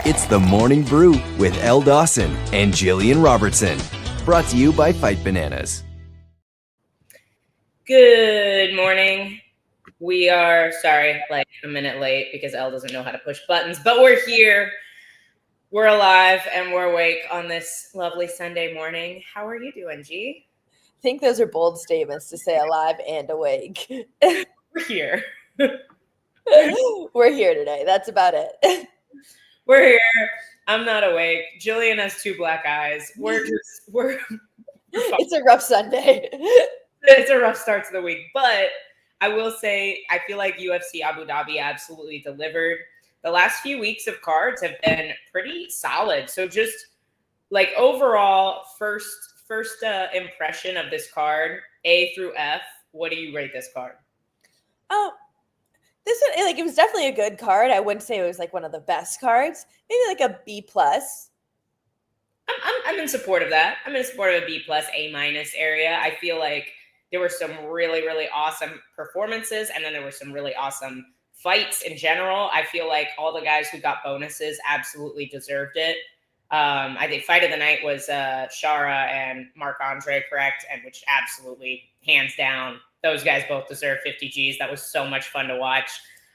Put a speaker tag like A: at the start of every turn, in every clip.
A: It's the Morning Brew with Elle Dawson and Gillian Robertson. Brought to you by Fight Bananas.
B: Good morning. We are, sorry, like a minute late because Elle doesn't know how to push buttons, but we're here. We're alive and we're awake on this lovely Sunday morning. How are you doing, G?
C: I think those are bold statements to say alive and awake.
B: We're here.
C: We're here today. That's about it.
B: We're here. I'm not awake. Jillian has two black eyes.
C: It's a rough Sunday.
B: It's a rough start to the week, but I will say I feel like UFC Abu Dhabi absolutely delivered. The last few weeks of cards have been pretty solid. So just like overall first impression of this card, A through F, what do you rate this card?
C: Oh, this one, like, it was definitely a good card. I wouldn't say it was like one of the best cards. Maybe like a B plus.
B: I'm in support of that. I'm in support of a B plus, A minus area. I feel like there were some really, really awesome performances, and then there were some really awesome fights in general. I feel like all the guys who got bonuses absolutely deserved it. I think fight of the night was Shara and Marc-Andre, correct? And which absolutely, hands down, those guys both deserve 50 Gs. That was so much fun to watch.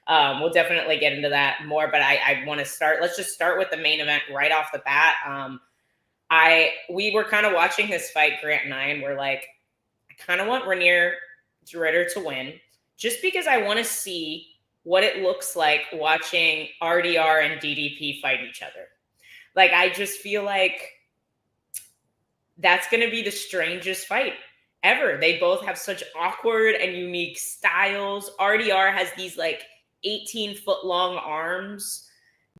B: We'll definitely get into that more, but I want to start. Let's just start with the main event right off the bat. We were kind of watching this fight, Grant and I, and we're like, I kind of want Rainier Ritter to win just because I want to see what it looks like watching RDR and DDP fight each other. Like, I just feel like that's going to be the strangest fight ever. They both have such awkward and unique styles. RDR has these like 18-foot long arms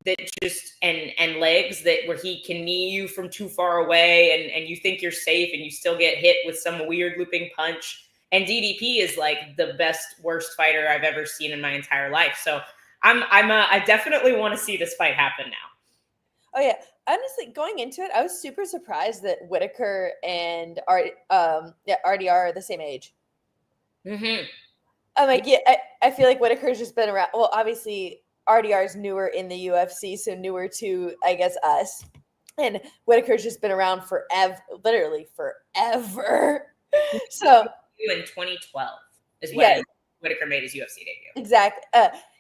B: that just and legs that where he can knee you from too far away and you think you're safe and you still get hit with some weird looping punch. And DDP is like the worst fighter I've ever seen in my entire life. So I definitely want to see this fight happen now.
C: Oh yeah, honestly, going into it, I was super surprised that Whitaker and RDR are the same age.
B: Mm-hmm.
C: I'm like, yeah, I feel like Whitaker's just been around. Well, obviously, RDR is newer in the UFC, so newer to, I guess, us. And Whitaker's just been around forever, literally forever. So
B: in 2012 is when Whitaker made his UFC debut.
C: Exactly.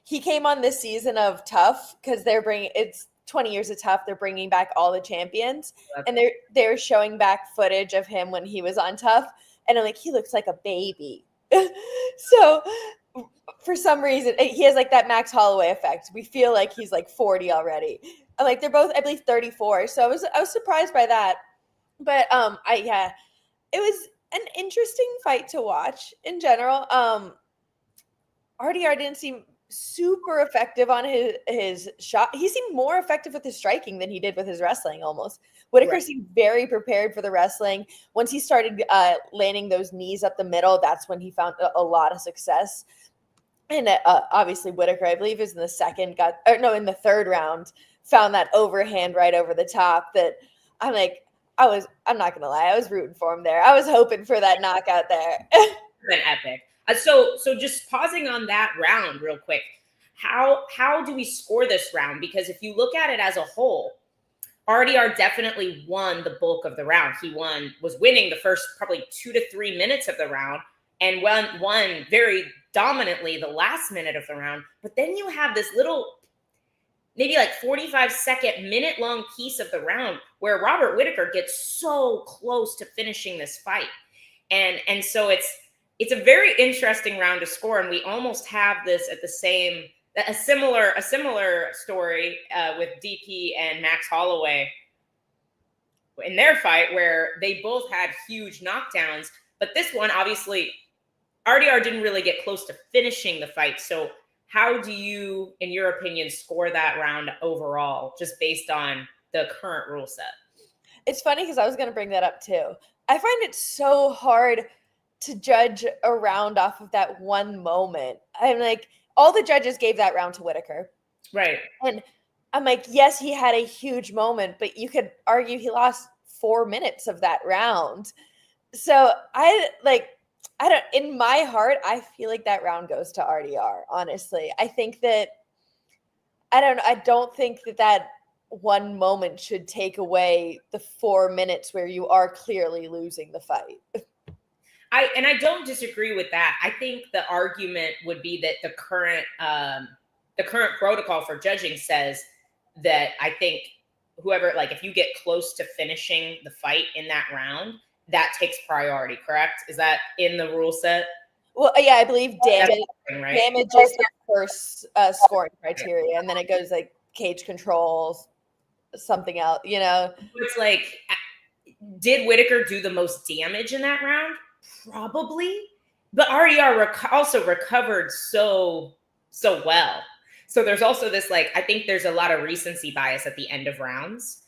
C: He came on this season of Tough because it's 20 years of Tough. They're bringing back all the champions, and they're showing back footage of him when he was on Tough, and I'm like, he looks like a baby. So for some reason, he has like that Max Holloway effect. We feel like he's like 40 already. I'm like, they're both, I believe, 34. So I was surprised by that. But it was an interesting fight to watch in general. RDR didn't seem super effective on his shot. He seemed more effective with his striking than he did with his wrestling almost. Whitaker seemed very prepared for the wrestling. Once he started landing those knees up the middle, that's when he found a lot of success. And obviously Whitaker, I believe, is in the third round, found that overhand right over the top that I'm like, I'm not gonna lie, I was rooting for him there. I was hoping for that knockout there.
B: Been epic. So just pausing on that round real quick, how do we score this round? Because if you look at it as a whole, RDR definitely won the bulk of the round. He was winning the first probably 2 to 3 minutes of the round and won very dominantly the last minute of the round. But then you have this little, maybe like 45-second, minute-long piece of the round where Robert Whitaker gets so close to finishing this fight. And so it's a very interesting round to score, and we almost have this at a similar story with DP and Max Holloway in their fight where they both had huge knockdowns, but this one, obviously, RDR didn't really get close to finishing the fight. So how do you, in your opinion, score that round overall, just based on the current rule set?
C: It's funny because I was going to bring that up too. I find it so hard to judge a round off of that one moment. I'm like, all the judges gave that round to Whitaker.
B: Right.
C: And I'm like, yes, he had a huge moment, but you could argue he lost 4 minutes of that round. So in my heart, I feel like that round goes to RDR, honestly. I think that, I don't think that one moment should take away the 4 minutes where you are clearly losing the fight.
B: I don't disagree with that. I think the argument would be that the current protocol for judging says that I think whoever, like, if you get close to finishing the fight in that round, that takes priority, correct? Is that in the rule set?
C: Well, yeah, I believe damage,
B: right?
C: damage is the first scoring criteria, and then it goes like cage controls, something else, you know?
B: It's like, did Whitaker do the most damage in that round? Probably. But RDR also recovered so well. So there's also this, like, I think there's a lot of recency bias at the end of rounds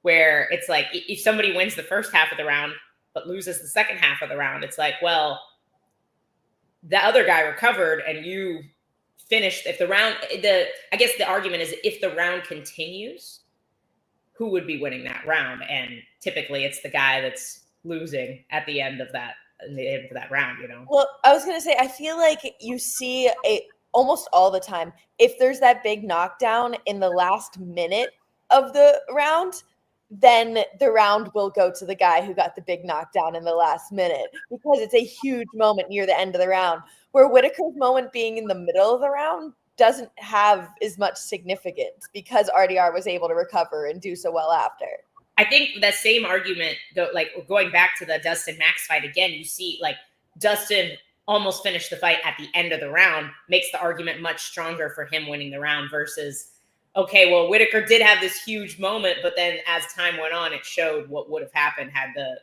B: where it's like, if somebody wins the first half of the round but loses the second half of the round, it's like, well, the other guy recovered and you finished. If the round, I guess the argument is, if the round continues, who would be winning that round? And typically it's the guy that's losing at the end of that round, you know?
C: Well, I was going to say, I feel like you see almost all the time, if there's that big knockdown in the last minute of the round, then the round will go to the guy who got the big knockdown in the last minute, because it's a huge moment near the end of the round, where Whitaker's moment being in the middle of the round doesn't have as much significance because RDR was able to recover and do so well after.
B: I think the same argument, though, like going back to the Dustin Max fight again, you see like Dustin almost finished the fight at the end of the round, makes the argument much stronger for him winning the round versus, okay, well, Whitaker did have this huge moment, but then as time went on, it showed what would have happened had the,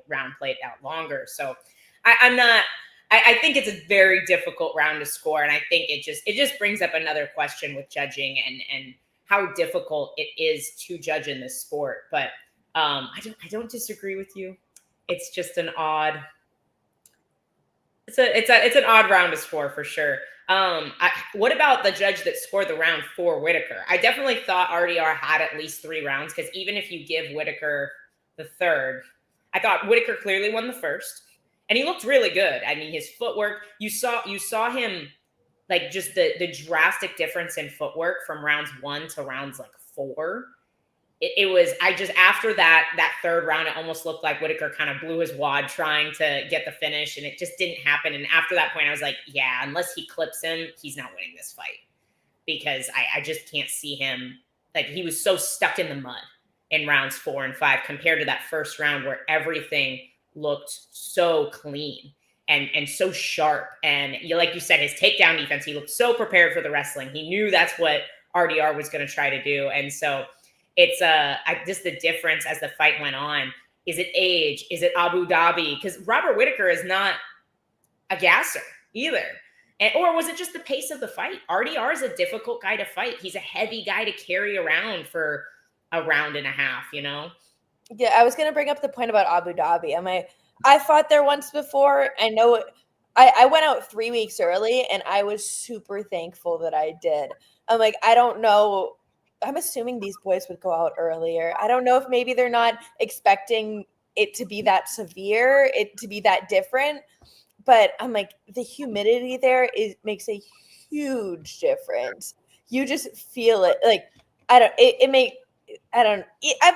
B: round played out longer. So I think it's a very difficult round to score. And I think it just brings up another question with judging and how difficult it is to judge in this sport. But I don't disagree with you. It's just an odd, it's an odd round to score for sure. What about the judge that scored the round for Whitaker? I definitely thought RDR had at least 3 rounds, because even if you give Whitaker the third, I thought Whitaker clearly won the first, and he looked really good. I mean, his footwork, you saw him, like, just the drastic difference in footwork from rounds 1 to rounds like 4. It was, after that third round, it almost looked like Whitaker kind of blew his wad trying to get the finish, and it just didn't happen. And after that point, I was like, yeah, unless he clips him, he's not winning this fight, because I just can't see him. Like, he was so stuck in the mud in rounds 4 and 5 compared to that first round where everything looked so clean and so sharp. And like you said, his takedown defense, he looked so prepared for the wrestling. He knew that's what RDR was going to try to do. And so it's just the difference as the fight went on. Is it age? Is it Abu Dhabi? Because Robert Whitaker is not a gasser either. Or was it just the pace of the fight? RDR is a difficult guy to fight. He's a heavy guy to carry around for a round and a half, Yeah,
C: I was going to bring up the point about Abu Dhabi. I fought there once before. I know I went out 3 weeks early, and I was super thankful that I did. I'm like, I don't know. I'm assuming these boys would go out earlier. I don't know if maybe they're not expecting it to be that severe, it to be that different. But I'm like, the humidity there makes a huge difference. You just feel it. Like, I'm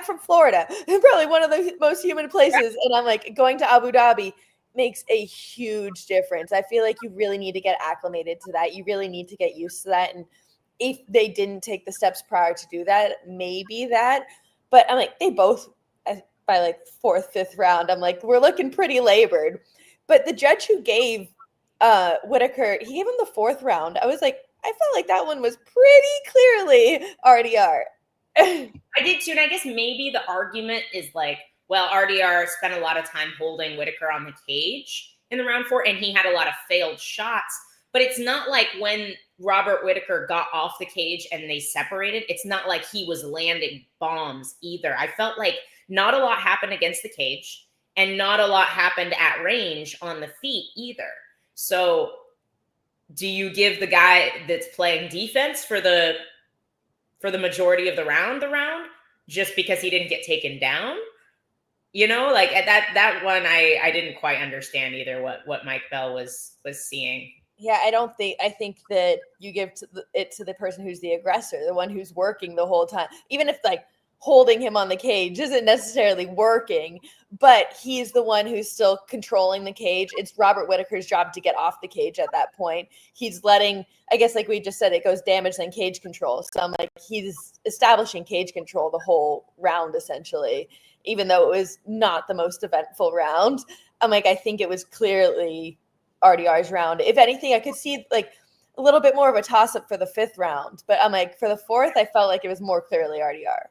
C: from Florida, probably one of the most humid places. And I'm like, going to Abu Dhabi makes a huge difference. I feel like you really need to get acclimated to that. You really need to get used to that. And if they didn't take the steps prior to do that, maybe that. But I'm like, they both, by like 4th, 5th round, I'm like, we're looking pretty labored. But the judge who gave Whitaker, he gave him the 4th round. I was like, I felt like that one was pretty clearly RDR.
B: I did too. And I guess maybe the argument is like, well, RDR spent a lot of time holding Whitaker on the cage in the round 4, and he had a lot of failed shots. But it's not like when Robert Whitaker got off the cage and they separated, it's not like he was landing bombs either. I felt like not a lot happened against the cage, and not a lot happened at range on the feet either. So do you give the guy that's playing defense for the majority of the round just because he didn't get taken down? Like at that one, I didn't quite understand either what Mike Bell was seeing.
C: Yeah, I think that you give it to the person who's the aggressor, the one who's working the whole time. Even if like holding him on the cage isn't necessarily working, but he's the one who's still controlling the cage. It's Robert Whittaker's job to get off the cage at that point. He's letting, I guess like we just said, it goes damage then cage control. So I'm like, he's establishing cage control the whole round essentially, even though it was not the most eventful round. I'm like, I think it was clearly RDR's round. If anything, I could see like a little bit more of a toss-up for the 5th round. But I'm like, for the 4th, I felt like it was more clearly RDR.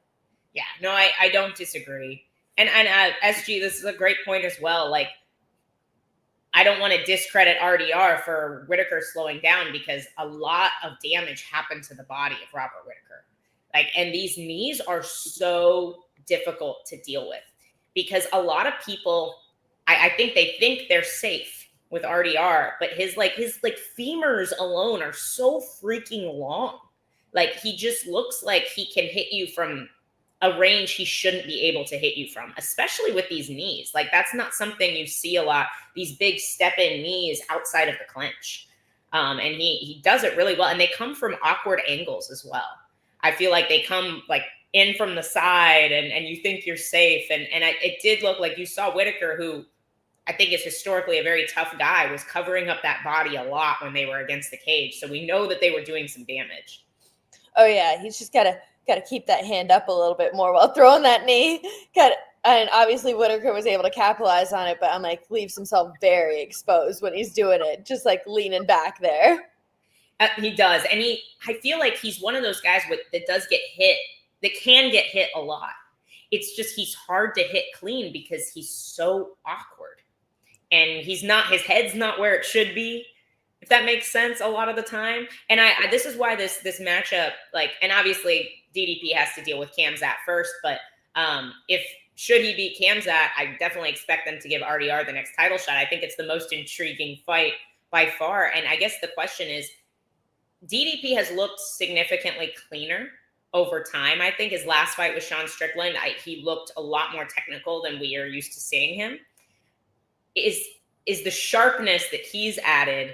B: Yeah, no, I don't disagree. And SG, this is a great point as well. Like, I don't want to discredit RDR for Whittaker slowing down because a lot of damage happened to the body of Robert Whittaker. Like, and these knees are so difficult to deal with because a lot of people, I think they think they're safe with RDR, but his femurs alone are so freaking long. Like, he just looks like he can hit you from a range he shouldn't be able to hit you from, especially with these knees. Like, that's not something you see a lot, these big step-in knees outside of the clinch. And he does it really well. And they come from awkward angles as well. I feel like they come like in from the side and you think you're safe. And it did look like you saw Whittaker, who I think is historically a very tough guy, was covering up that body a lot when they were against the cage. So we know that they were doing some damage.
C: Oh yeah, he's just gotta keep that hand up a little bit more while throwing that knee. And obviously Whittaker was able to capitalize on it, but I'm like, leaves himself very exposed when he's doing it, just like leaning back there.
B: He does, and I feel like he's one of those guys that does get hit, that can get hit a lot. It's just he's hard to hit clean because he's so awkward. And his head's not where it should be, if that makes sense a lot of the time. And this is why this matchup, like, and obviously DDP has to deal with Khamzat first, but should he beat Khamzat, I definitely expect them to give RDR the next title shot. I think it's the most intriguing fight by far. And I guess the question is, DDP has looked significantly cleaner over time. I think his last fight with Sean Strickland, he looked a lot more technical than we are used to seeing him. Is the sharpness that he's added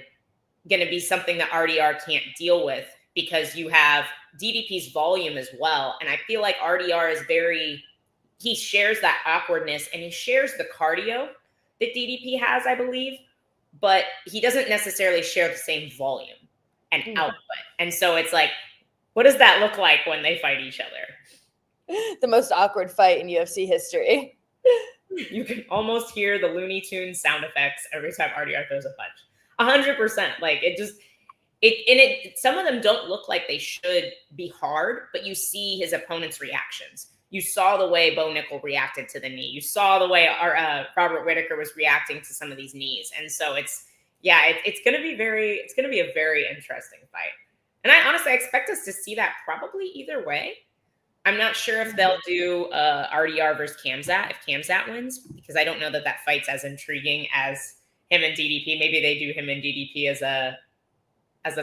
B: going to be something that RDR can't deal with because you have DDP's volume as well. And I feel like RDR is he shares that awkwardness and he shares the cardio that DDP has, I believe, but he doesn't necessarily share the same volume and output. And so it's like, what does that look like when they fight each other?
C: The most awkward fight in UFC history.
B: You can almost hear the Looney Tunes sound effects every time RDR throws a punch. 100%. Like, some of them don't look like they should be hard, but you see his opponent's reactions. You saw the way Bo Nickel reacted to the knee. You saw the way Robert Whittaker was reacting to some of these knees. And so it's going to be a very interesting fight. And I honestly expect us to see that probably either way. I'm not sure if they'll do RDR versus Khamzat if Khamzat wins, because I don't know that fight's as intriguing as him and DDP. Maybe they do him and DDP as a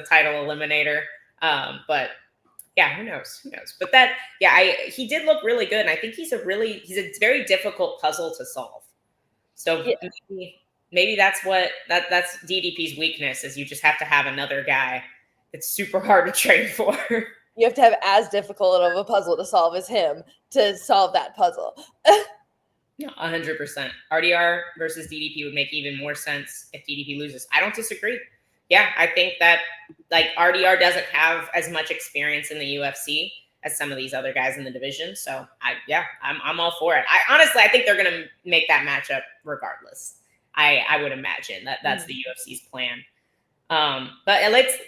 B: title eliminator. But yeah, who knows? But he did look really good, and I think he's a very difficult puzzle to solve. So maybe that's that's DDP's weakness, is you just have to have another guy that's super hard to train for.
C: You have to have as difficult of a puzzle to solve as him to solve that puzzle.
B: Yeah, 100%. RDR versus DDP would make even more sense if DDP loses. I don't disagree. Yeah, I think that like RDR doesn't have as much experience in the UFC as some of these other guys in the division. So I'm all for it. I think they're gonna make that matchup regardless. I would imagine that's the UFC's plan. But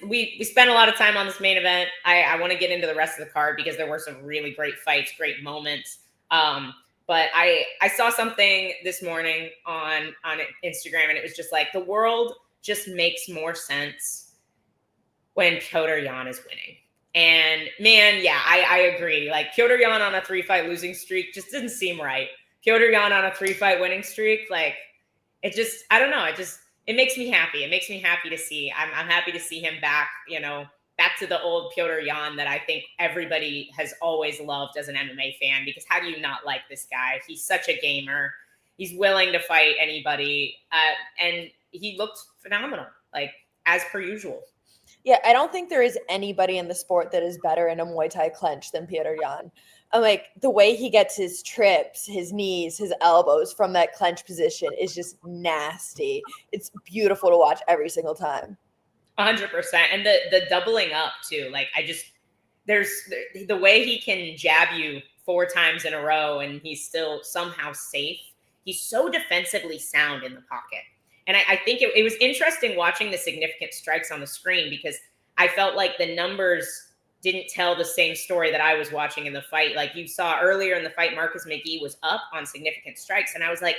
B: we spent a lot of time on this main event. I want to get into the rest of the card because there were some really great fights, great moments. But I saw something this morning on Instagram, and it was just like, the world just makes more sense when Petr Yan is winning. And man, yeah, I agree. Like, Petr Yan on a 3-fight losing streak just didn't seem right. Petr Yan on a 3-fight winning streak, like, it just, I don't know. It makes me happy. It makes me happy to see. I'm happy to see him back, back to the old Petr Yan that I think everybody has always loved as an MMA fan, because how do you not like this guy? He's such a gamer. He's willing to fight anybody. And he looked phenomenal. Like, as per usual.
C: Yeah, I don't think there is anybody in the sport that is better in a Muay Thai clinch than Petr Yan. I'm like, the way he gets his trips, his knees, his elbows from that clench position is just nasty. It's beautiful to watch every single time.
B: 100%. And the doubling up too. Like there's the way he can jab you 4 times in a row and he's still somehow safe. He's so defensively sound in the pocket. And I think it was interesting watching the significant strikes on the screen because I felt like the numbers didn't tell the same story that I was watching in the fight. Like you saw earlier in the fight, Marcus McGee was up on significant strikes. And I was like,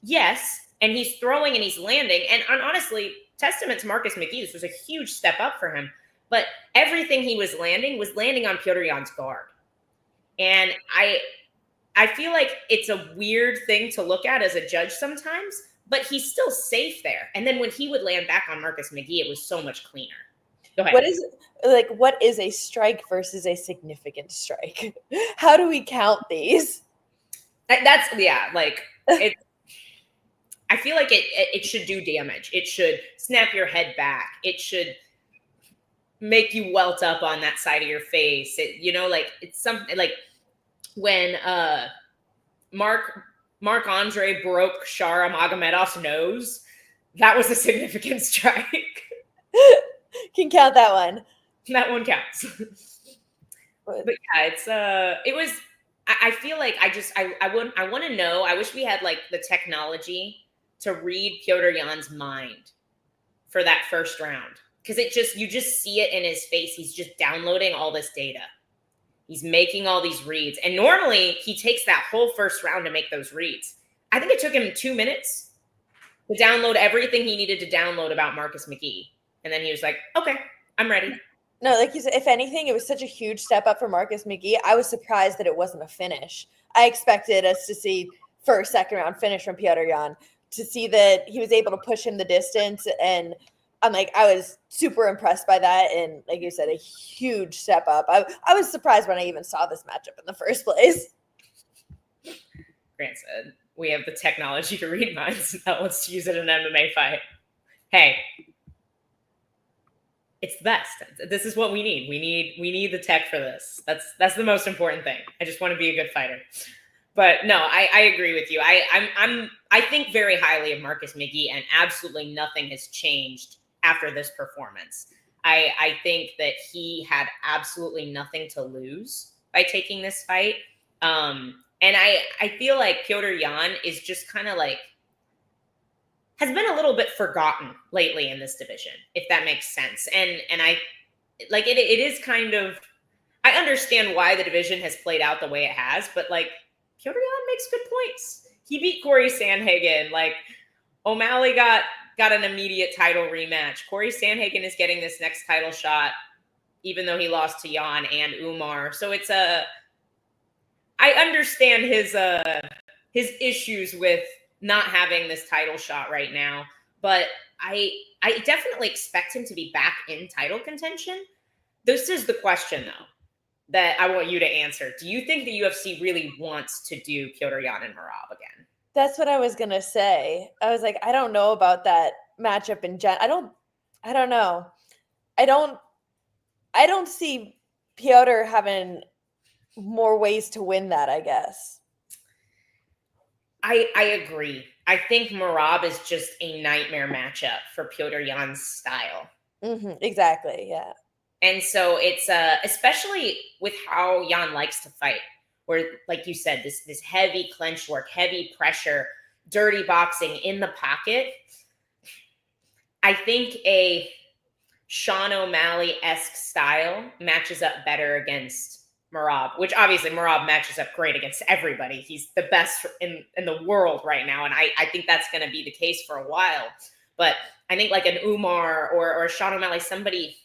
B: yes. And he's throwing and he's landing. And honestly, testament to Marcus McGee, this was a huge step up for him. But everything he was landing on Petr Yan's guard. And I feel like it's a weird thing to look at as a judge sometimes, but he's still safe there. And then when he would land back on Marcus McGee, it was so much cleaner. Go ahead.
C: What is a strike versus a significant strike? How do we count these?
B: That's it's I feel like it should do damage. It should snap your head back. It should make you welt up on that side of your face. It's something like when Mark Andre broke Shara Magomedov's nose. That was a significant strike.
C: Can count that one.
B: That one counts. But yeah, I feel like I want to know. I wish we had like the technology to read Petr Yan's mind for that first round. Because you just see it in his face. He's just downloading all this data. He's making all these reads. And normally he takes that whole first round to make those reads. I think it took him 2 minutes to download everything he needed to download about Marcus McGee. And then he was like, okay, I'm ready.
C: No, like you said, if anything, it was such a huge step up for Marcus McGee. I was surprised that it wasn't a finish. I expected us to see first, second round finish from Petr Yan, to see that he was able to push him the distance. And I was super impressed by that. And like you said, a huge step up. I was surprised when I even saw this matchup in the first place.
B: Grant said, we have the technology to read minds. Now let's use it in an MMA fight. Hey, it's the best. This is what we need. We need the tech for this. That's the most important thing. I just want to be a good fighter. But no, I agree with you. I think very highly of Marcus McGee, and absolutely nothing has changed after this performance. I think that he had absolutely nothing to lose by taking this fight. And I feel like Petr Yan is just kind of like has been a little bit forgotten lately in this division, if that makes sense. And I like it is kind of, I understand why the division has played out the way it has, but like Petr Yan makes good points. He beat Corey Sandhagen. Like O'Malley got an immediate title rematch. Corey Sandhagen is getting this next title shot, even though he lost to Yan and Umar. So it's I understand his issues with not having this title shot right now, but I definitely expect him to be back in title contention. This is the question, though, that I want you to answer. Do you think the UFC really wants to do Petr Yan and Merab again?
C: That's what I was gonna say. I was like, I don't know about that matchup in I don't know. I don't see Petr having more ways to win that, I guess.
B: I agree. I think Merab is just a nightmare matchup for Petr Yan's style.
C: Mm-hmm, exactly, yeah.
B: And so it's especially with how Yan likes to fight, where, like you said, this heavy clench work, heavy pressure, dirty boxing in the pocket. I think a Sean O'Malley-esque style matches up better against Merab, which obviously Merab matches up great against everybody. He's the best in the world right now, and I think that's going to be the case for a while. But I think like an Umar or Sean O'Malley, somebody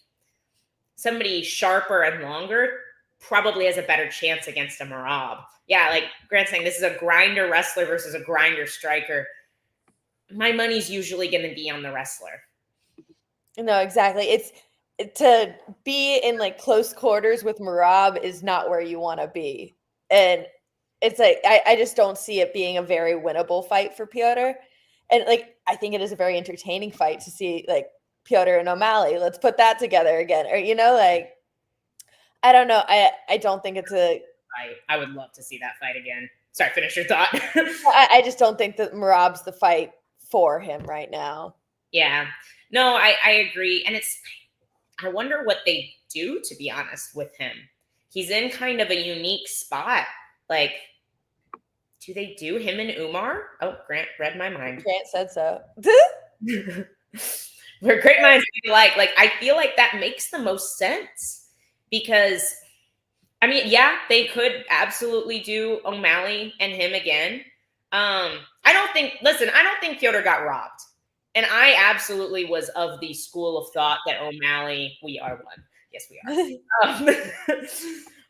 B: sharper and longer probably has a better chance against a Merab. Yeah, like Grant's saying, this is a grinder wrestler versus a grinder striker. My money's usually going to be on the wrestler.
C: No, exactly. It's to be in like close quarters with Merab is not where you want to be. And it's like, I just don't see it being a very winnable fight for Petr. And like, I think it is a very entertaining fight to see like Piotr and O'Malley. Let's put that together again. Or, like, I don't know. I don't think it's a
B: fight. I would love to see that fight again. Sorry, finish your thought.
C: I just don't think that Merab's the fight for him right now.
B: Yeah. No, I agree. And I wonder what they do, to be honest, with him. He's in kind of a unique spot. Like, do they do him and Umar? Oh, Grant read my mind.
C: Grant said so.
B: We're great minds think alike. Like, I feel like that makes the most sense because, I mean, yeah, they could absolutely do O'Malley and him again. I don't think Piotr got robbed. And I absolutely was of the school of thought that O'Malley, we are one. Yes, we are.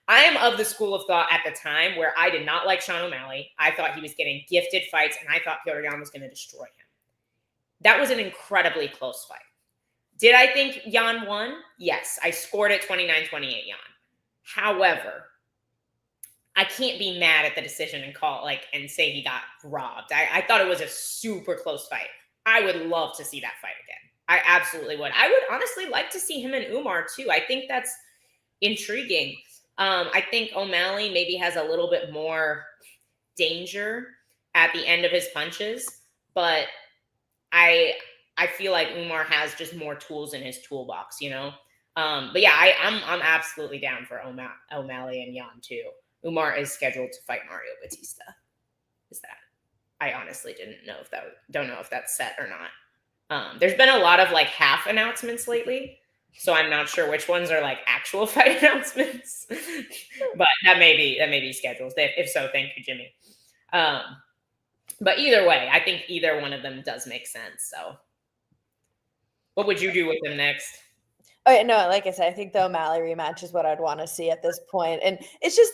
B: I am of the school of thought at the time where I did not like Sean O'Malley. I thought he was getting gifted fights, and I thought Piotr Jan was going to destroy him. That was an incredibly close fight. Did I think Jan won? Yes. I scored it 29-28 Jan. However, I can't be mad at the decision and say he got robbed. I thought it was a super close fight. I would love to see that fight again. I absolutely would. I would honestly like to see him and Umar too. I think that's intriguing. I think O'Malley maybe has a little bit more danger at the end of his punches, but I feel like Umar has just more tools in his toolbox, But yeah, I'm absolutely down for O'Malley and Jan too. Umar is scheduled to fight Mario Batista. Is that? I honestly don't know if that's set or not. There's been a lot of half announcements lately, so I'm not sure which ones are actual fight announcements. But that may be schedules. If so, thank you, Jimmy. But either way, I think either one of them does make sense. So, what would you do with them next?
C: Oh, yeah, no, like I said, I think the O'Malley rematch is what I'd want to see at this point. And it's just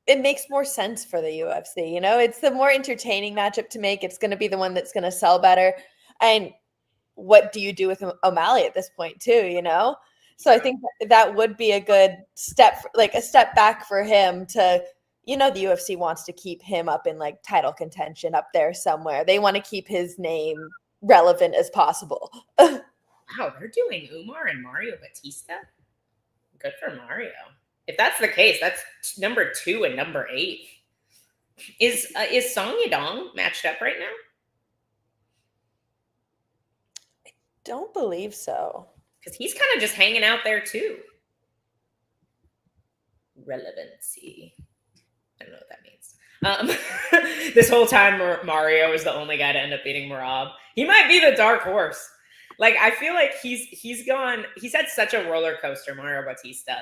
C: it makes more sense for the UFC. It's the more entertaining matchup to make. It's going to be the one that's going to sell better. And what do you do with O'Malley at this point too, So I think that would be a good step, a step back for him to, the UFC wants to keep him up in title contention up there somewhere. They want to keep his name relevant as possible.
B: Wow, they're doing Umar and Mario Batista? Good for Mario. If that's the case, that's number 2 and number 8. Is Song Yadong matched up right now?
C: I don't believe so.
B: Because he's kind of just hanging out there too. Relevancy. I don't know what that means. This whole time, Mario is the only guy to end up beating Merab. He might be the dark horse. I feel like he's had such a roller coaster, Mario Batista.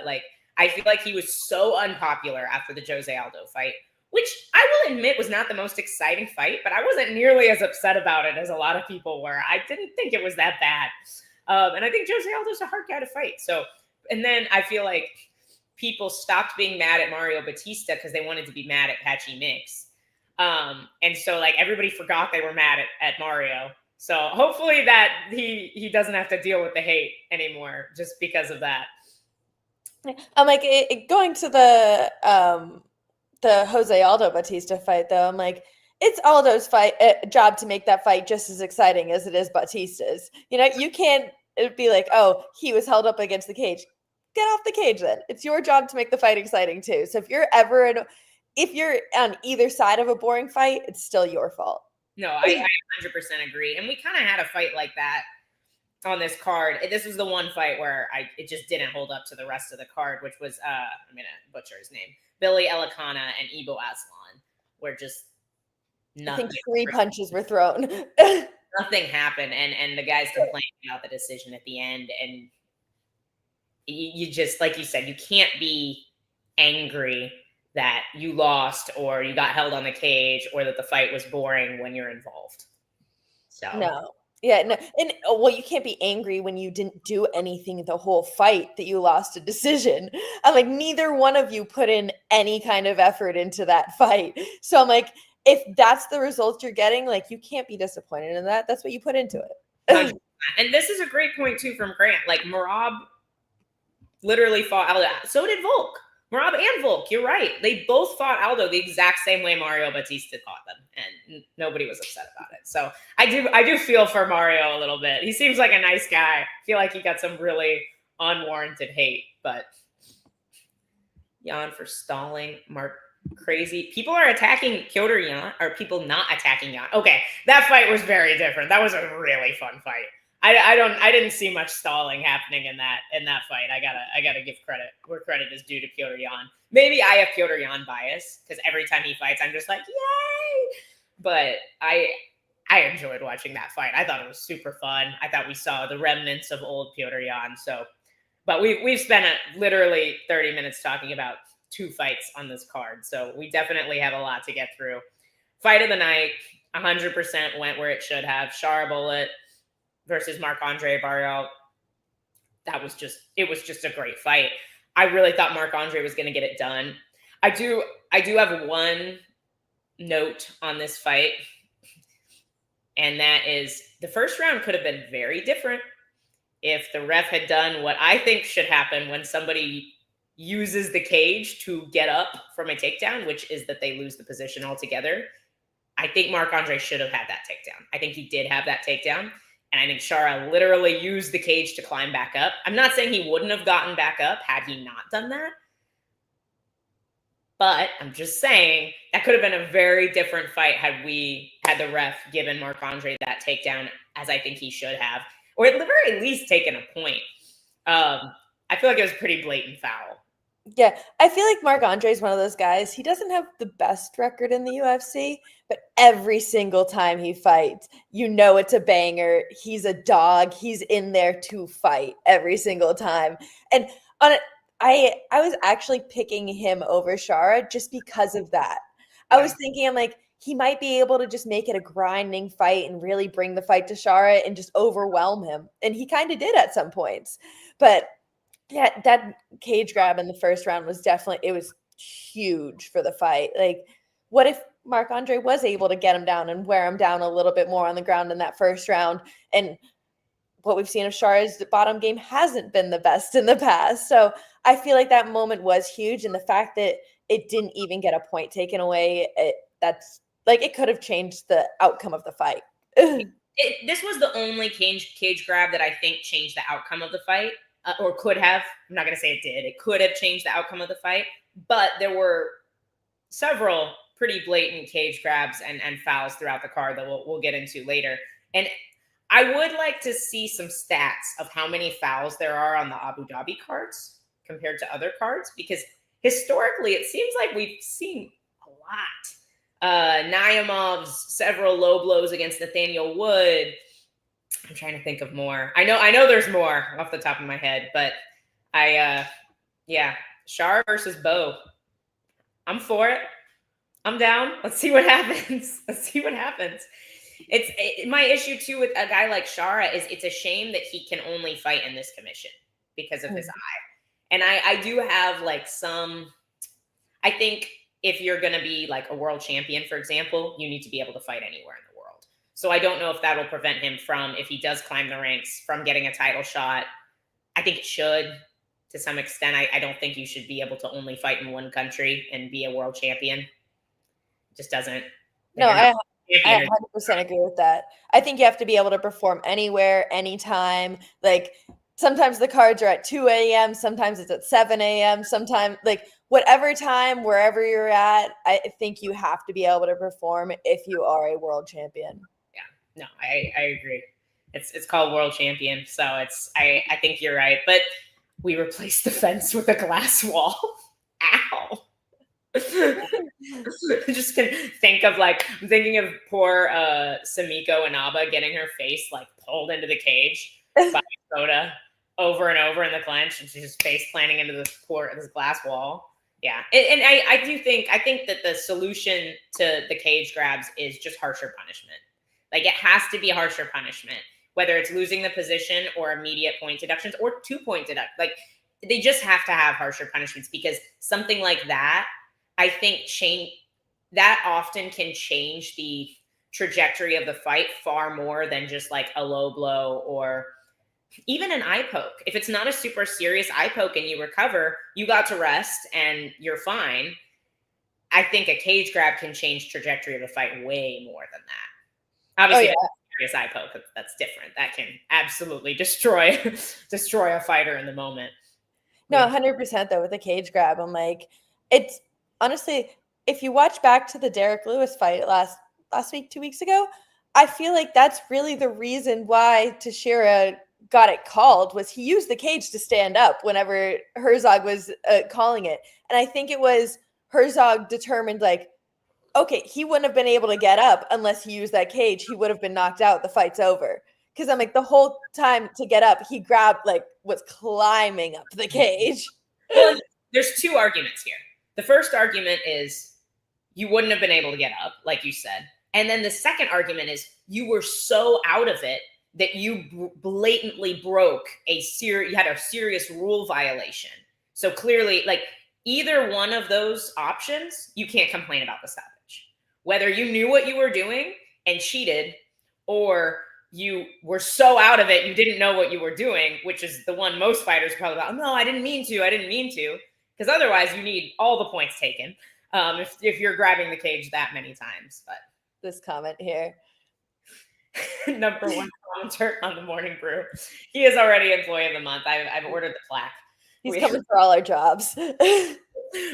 B: I feel like he was so unpopular after the Jose Aldo fight, which I will admit was not the most exciting fight, but I wasn't nearly as upset about it as a lot of people were. I didn't think it was that bad. And I think Jose Aldo's a hard guy to fight. So, and then I feel like people stopped being mad at Mario Batista because they wanted to be mad at Patchy Mix. And so everybody forgot they were mad at Mario. So hopefully that he doesn't have to deal with the hate anymore just because of that.
C: I'm going to the Jose Aldo Batista fight though. I'm it's Aldo's job to make that fight just as exciting as it is Batista's. You can't be oh, he was held up against the cage. Get off the cage then. It's your job to make the fight exciting too. So if you're on either side of a boring fight, it's still your fault.
B: No, I 100% agree. And we kind of had a fight like that on this card. This was the one fight where it just didn't hold up to the rest of the card, which was, I'm going to butcher his name, Billy Elikana and Ibo Aslan, where just nothing.
C: I think 3 punches were thrown.
B: Nothing happened. And the guys complained about the decision at the end. And you just, like you said, you can't be angry that you lost or you got held on the cage or that the fight was boring when you're involved. So
C: no. Yeah, no. And you can't be angry when you didn't do anything the whole fight that you lost a decision. I'm neither one of you put in any kind of effort into that fight. So I'm if that's the result you're getting, you can't be disappointed in that. That's what you put into it.
B: And this is a great point too from Grant. Merab literally fought Aldo. So did Volk. Merab and Volk, you're right. They both fought Aldo the exact same way Mario Batista fought them, and nobody was upset about it. So I do feel for Mario a little bit. He seems like a nice guy. I feel like he got some really unwarranted hate, but Jan for stalling. Mark crazy. People are attacking Piotr Jan, or people not attacking Jan. Okay, that fight was very different. That was a really fun fight. I didn't see much stalling happening in that fight. I gotta give credit where credit is due to Piotr Jan. Maybe I have Piotr Jan bias because every time he fights, I'm just like, yay! But I enjoyed watching that fight. I thought it was super fun. I thought we saw the remnants of old Piotr Jan. So, but we've spent literally 30 minutes talking about 2 fights on this card. So we definitely have a lot to get through. Fight of the night, 100% went where it should have. Shara Bullet versus Marc-Andre Barriault. It was just a great fight. I really thought Marc-Andre was going to get it done. I do have one note on this fight, and that is the first round could have been very different if the ref had done what I think should happen when somebody uses the cage to get up from a takedown, which is that they lose the position altogether. I think Marc-Andre should have had that takedown. I think he did have that takedown. And I think Shara literally used the cage to climb back up. I'm not saying he wouldn't have gotten back up had he not done that. But I'm just saying that could have been a very different fight had the ref given Marc-Andre that takedown, as I think he should have, or at the very least taken a point. I feel like it was pretty blatant foul.
C: Yeah, I feel like Marc-Andre is one of those guys. He doesn't have the best record in the UFC, but every single time he fights, it's a banger. He's a dog. He's in there to fight every single time. And on it, I was actually picking him over Shara just because of that. Yeah. I was thinking, I'm like, he might be able to just make it a grinding fight and really bring the fight to Shara and just overwhelm him. And he kind of did at some points. But yeah, that cage grab in the first round was it was huge for the fight. Like, what if Marc-Andre was able to get him down and wear him down a little bit more on the ground in that first round? And what we've seen of Shara's bottom game hasn't been the best in the past. So I feel like that moment was huge. And the fact that it didn't even get a point taken away, it could have changed the outcome of the fight.
B: This was the only cage grab that I think changed the outcome of the fight. Or could have. I'm not going to say it did. It could have changed the outcome of the fight. But there were several pretty blatant cage grabs and fouls throughout the card that we'll get into later. And I would like to see some stats of how many fouls there are on the Abu Dhabi cards compared to other cards, because historically it seems like we've seen a lot. Naimov's several low blows against Nathaniel Wood. I'm trying to think of more. I know there's more off the top of my head, but Shara versus Bo. I'm for it. I'm down. Let's see what happens. My issue too with a guy like Shara is it's a shame that he can only fight in this commission because of his eye. And I do have I think if you're going to be like a world champion, for example, you need to be able to fight anywhere in the world. So I don't know if that will prevent him from, if he does climb the ranks, from getting a title shot. I think it should to some extent. I don't think you should be able to only fight in one country and be a world champion. It just doesn't.
C: No, I 100% agree with that. I think you have to be able to perform anywhere, anytime. Like, sometimes the cards are at 2 a.m., sometimes it's at 7 a.m., sometimes, like, whatever time, wherever you're at, I think you have to be able to perform if you are a world champion.
B: No, I agree. It's called world champion. So I think you're right. But we replaced the fence with a glass wall. Ow. Just can think of I'm thinking of poor Samiko Inaba getting her face pulled into the cage by Soda over and over in the clinch, and she's just face planting into this glass wall. Yeah. And I think that the solution to the cage grabs is just harsher punishment. It has to be harsher punishment, whether it's losing the position or immediate point deductions or 2-point deduct. They just have to have harsher punishments, because something like that, I think that often can change the trajectory of the fight far more than just a low blow or even an eye poke, if it's not a super serious eye poke and you recover, you got to rest and you're fine. I think a cage grab can change trajectory of the fight way more than that. Obviously, serious eye poke, that's different. That can absolutely destroy a fighter in the moment.
C: No, 100% though, with a cage grab. I'm like, it's honestly, if you watch back to the Derek Lewis fight last week, 2 weeks ago, I feel like that's really the reason why Teixeira got it called, was he used the cage to stand up whenever Herzog was calling it. And I think it was Herzog determined, like, okay, he wouldn't have been able to get up unless he used that cage. He would have been knocked out. The fight's over. Because I'm like, the whole time to get up, he grabbed, like, was climbing up the cage.
B: Well, there's two arguments here. The first argument is you wouldn't have been able to get up, like you said. And then the second argument is you were so out of it that you blatantly broke you had a serious rule violation. So clearly, like, either one of those options, you can't complain about the stoppage. Whether you knew what you were doing and cheated, or you were so out of it, you didn't know what you were doing, which is the one most fighters probably about, no, I didn't mean to. Because otherwise you need all the points taken if you're grabbing the cage that many times. But
C: this comment here.
B: Number one commenter on the Morning Brew. He is already Employee of the Month. I've ordered the plaque.
C: He's coming for all our jobs.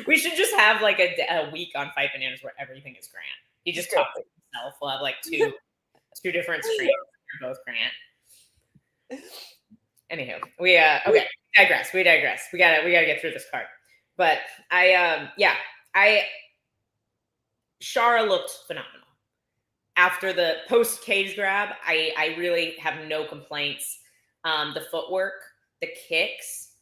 B: We should just have like a week on Fight Bananas where everything is Grant. He just talks to himself. We'll have like two different screens. They're both Grant. Anywho, we digress. We gotta get through this card. But Shara looked phenomenal. After the post cage grab, I really have no complaints. The footwork, the kicks.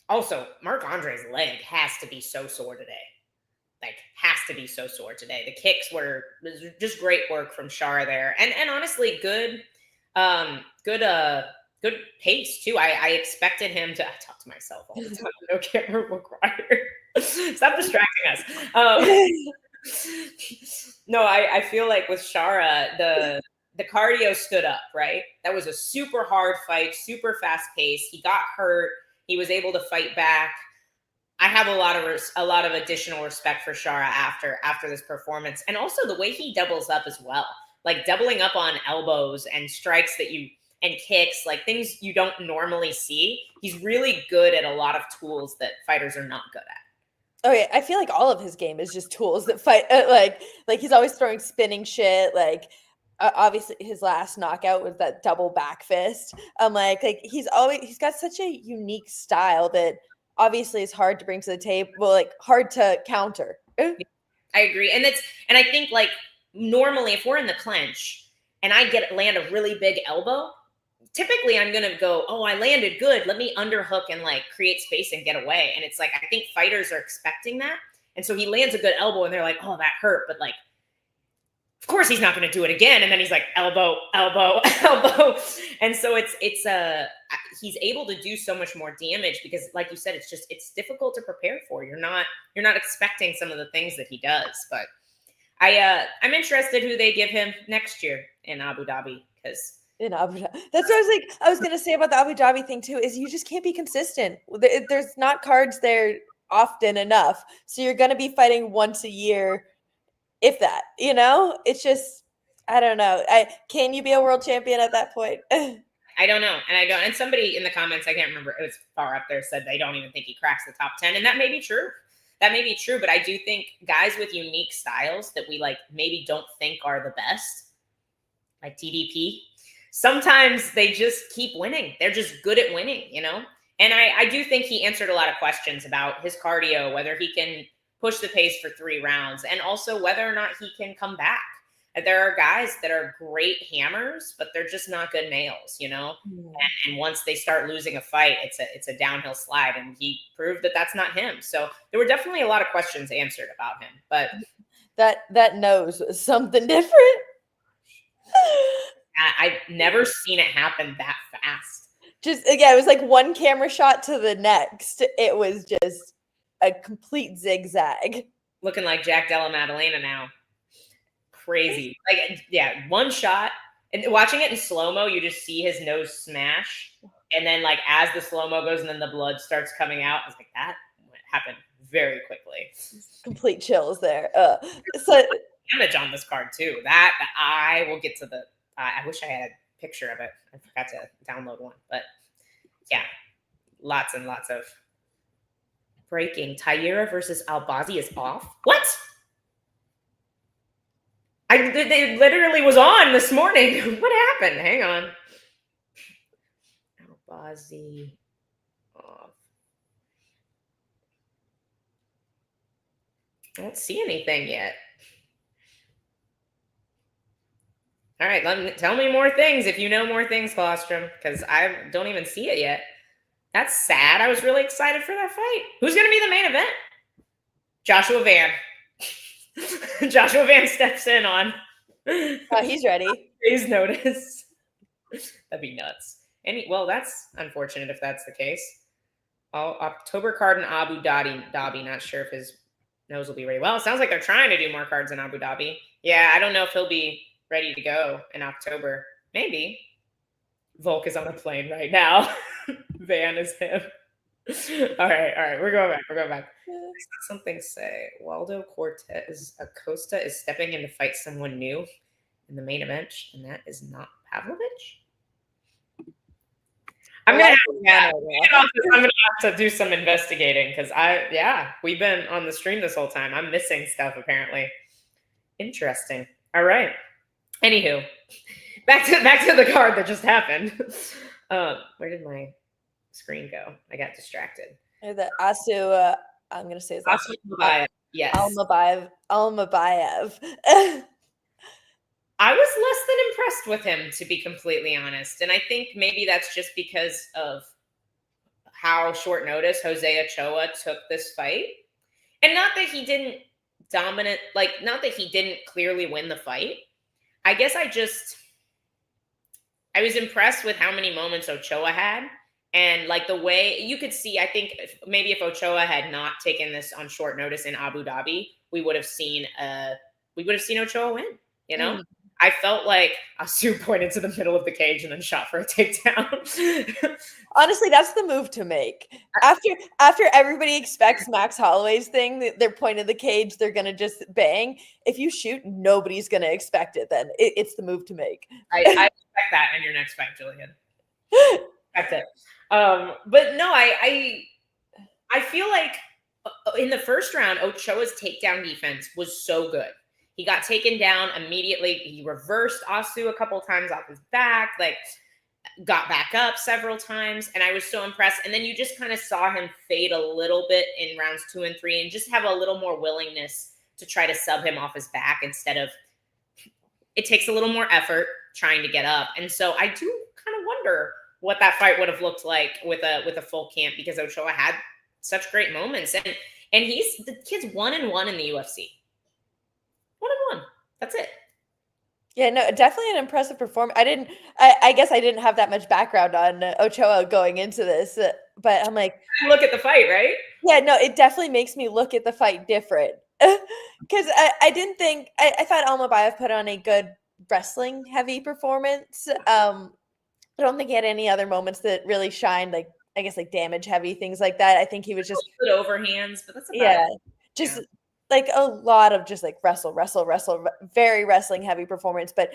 B: Also, Marc Andre's leg has to be so sore today. The kicks were just great work from Shara there. And honestly, good pace too. I expected him to. I talk to myself all the time. No camera required. Stop distracting us. No, I feel like with Shara, the cardio stood up, right? That was a super hard fight, super fast pace. He got hurt. He was able to fight back. I have a lot of additional respect for Shara after this performance, and also the way he doubles up as well, like doubling up on elbows and strikes and kicks, like things you don't normally see. He's really good at a lot of tools that fighters are not good at.
C: Oh yeah, I feel like all of his game is just tools that fight. Like he's always throwing spinning shit. Like obviously his last knockout was that double back fist. Like he's got such a unique style that obviously is hard to bring to the table. Like hard to counter.
B: I agree, and I think like normally if we're in the clinch and I land a really big elbow, typically I'm going to go, oh, I landed good. Let me underhook and like create space and get away. And it's like, I think fighters are expecting that. And so he lands a good elbow and they're like, oh, that hurt. But like, of course he's not going to do it again. And then he's like, elbow, elbow, elbow. And so he's able to do so much more damage because like you said, it's difficult to prepare for. You're not expecting some of the things that he does. But I'm interested who they give him next year in Abu Dhabi, because
C: in Abu Dhabi. That's what I was going to say about the Abu Dhabi thing too, is you just can't be consistent. There's not cards there often enough. So you're going to be fighting once a year, if that, it's just, I don't know. Can you be a world champion at that point?
B: I don't know. And somebody in the comments, I can't remember, it was far up there, said they don't even think he cracks the top 10. And that may be true. But I do think guys with unique styles that we like maybe don't think are the best, like TDP, sometimes they just keep winning. They're just good at winning, And I do think he answered a lot of questions about his cardio, whether he can push the pace for 3 rounds, and also whether or not he can come back. There are guys that are great hammers, but they're just not good nails, And once they start losing a fight, it's a downhill slide, and he proved that that's not him. So there were definitely a lot of questions answered about him, but
C: that nose was something different.
B: I've never seen it happen that fast.
C: It was like one camera shot to the next. It was just a complete zigzag.
B: Looking like Jack Della Maddalena now. Crazy. Like, yeah, one shot And watching it in slow-mo, you just see his nose smash. And then, like, as the slow-mo goes and then the blood starts coming out, I was like, that happened very quickly.
C: Complete chills there. So
B: damage on this card, too. That I will get to the I wish I had a picture of it. I forgot to download one. But, yeah, lots and lots of breaking. Taira versus Albazi is off. What? They literally was on this morning. What happened? Hang on. Albazi off. I don't see anything yet. All right, tell me more things if you know more things, Colostrum, because I don't even see it yet. That's sad. I was really excited for that fight. Who's going to be the main event? Joshua Van. Joshua Van steps in on.
C: Oh, he's ready.
B: Please notice. That'd be nuts. Well, that's unfortunate if that's the case. October card in Abu Dhabi. Not sure if his nose will be ready. Well, it sounds like they're trying to do more cards in Abu Dhabi. Yeah, I don't know if he'll be ready to go in October. Maybe. Volk is on a plane right now. Van is him. All right. We're going back. Something say Waldo Cortez Acosta is stepping in to fight someone new in the main event, and that is not Pavlovich. I'm gonna have to do some investigating because we've been on the stream this whole time. I'm missing stuff apparently. Interesting. All right. Anywho, back to the card that just happened. Where did my screen go? I got distracted.
C: The Asu. I'm gonna say his last
B: name. Yes.
C: Almabayev.
B: I was less than impressed with him, to be completely honest. And I think maybe that's just because of how short notice Jose Ochoa took this fight. And not that he didn't not that he didn't clearly win the fight. I guess I was impressed with how many moments Ochoa had. And like the way you could see, I think maybe if Ochoa had not taken this on short notice in Abu Dhabi, we would have seen Ochoa win, you know? Mm. I felt like Asu pointed to the middle of the cage and then shot for a takedown.
C: Honestly, that's the move to make. After everybody expects Max Holloway's thing, they're pointing the cage, they're going to just bang. If you shoot, nobody's going to expect it then. It's the move to make.
B: I expect that in your next fight, Gillian. That's it. But no, I feel like in the first round, Ochoa's takedown defense was so good. He got taken down immediately. He reversed Asu a couple times off his back, like got back up several times. And I was so impressed. And then you just kind of saw him fade a little bit in rounds 2 and 3 and just have a little more willingness to try to sub him off his back instead of it takes a little more effort trying to get up. And so I do kind of wonder what that fight would have looked like with a full camp because Ochoa had such great moments. And the kid's 1-1 in the UFC. 1-1. That's it.
C: Yeah, no, definitely an impressive performance. I guess I didn't have that much background on Ochoa going into this, but I'm like,
B: look at the fight, right?
C: Yeah, no, it definitely makes me look at the fight different because I didn't think I thought Almabayev put on a good wrestling heavy performance. I don't think he had any other moments that really shined, like I guess like damage heavy things like that. I think he was just
B: good overhands, but that's about
C: just like a lot of just like wrestle, very wrestling heavy performance. But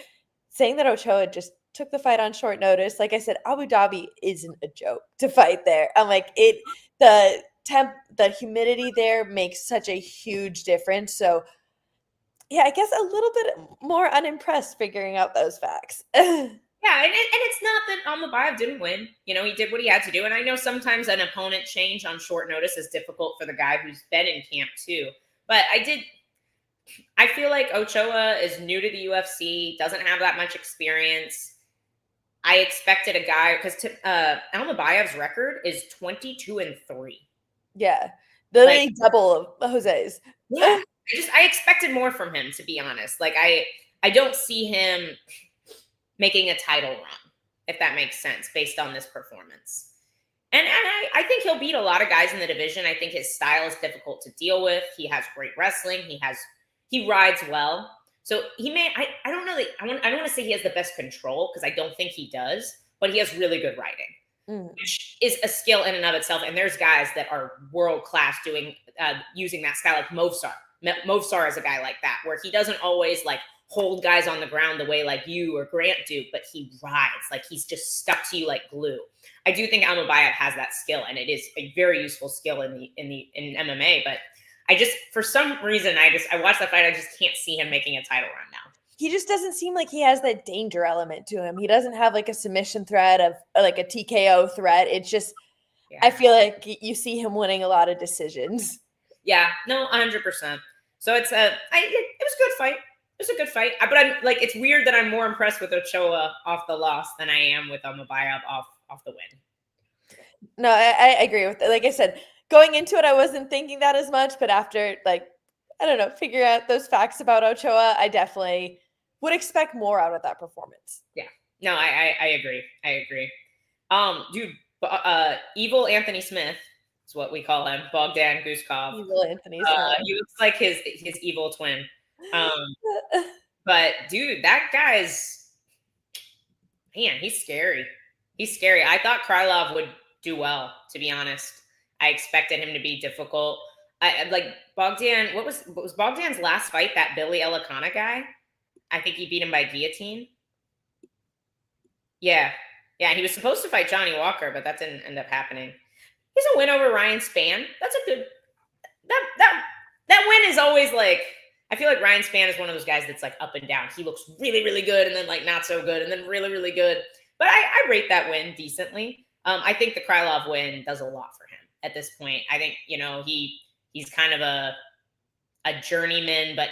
C: saying that Ochoa just took the fight on short notice, like I said, Abu Dhabi isn't a joke to fight there. I'm like the humidity there makes such a huge difference. So yeah, I guess a little bit more unimpressed figuring out those facts.
B: Yeah, and it's not that Almabayev didn't win. You know, he did what he had to do. And I know sometimes an opponent change on short notice is difficult for the guy who's been in camp too. But I feel like Ochoa is new to the UFC, doesn't have that much experience. I expected a guy, because Almabayev's record is 22-3.
C: Yeah, literally like, double of Jose's.
B: Yeah, I expected more from him, to be honest. Like, I don't see him making a title run, if that makes sense, based on this performance. And I think he'll beat a lot of guys in the division. I think his style is difficult to deal with. He has great wrestling. He rides well. So he may, I don't know that I don't want to say he has the best control because I don't think he does, but he has really good riding, which is a skill in and of itself. And there's guys that are world class doing using that style, like Movsar. Movsar is a guy like that, where he doesn't always like hold guys on the ground the way like you or Grant do, but he rides like he's just stuck to you like glue. I do think Almabayab has that skill, and it is a very useful skill in MMA. But I just, for some reason, I watched that fight. I just can't see him making a title run now.
C: He just doesn't seem like he has that danger element to him. He doesn't have like a submission threat of like a TKO threat. It's just, I feel like you see him winning a lot of decisions.
B: Yeah, no, 100%. So it was a good fight. It was a good fight. But I'm like, it's weird that I'm more impressed with Ochoa off the loss than I am with Almabayab off the win.
C: No, I agree with that. Like I said, going into it, I wasn't thinking that as much, but after, like, I don't know, figure out those facts about Ochoa, I definitely would expect more out of that performance.
B: Yeah. No, I agree. Dude, Evil Anthony Smith is what we call him, Bogdan Guskov.
C: Evil Anthony Smith.
B: He looks like his evil twin. But dude, that guy's, man, he's scary. He's scary. I thought Krylov would do well, to be honest. I expected him to be difficult. I like Bogdan. What was Bogdan's last fight? That Billy Elikana guy? I think he beat him by guillotine. Yeah. He was supposed to fight Johnny Walker, but that didn't end up happening. He's a win over Ryan Spann. That's a good. That win is always like. I feel like Ryan Spann is one of those guys that's like up and down. He looks really, really good, and then like not so good, and then really, really good. But I rate that win decently. I think the Krylov win does a lot for him at this point. I think, he's kind of a journeyman, but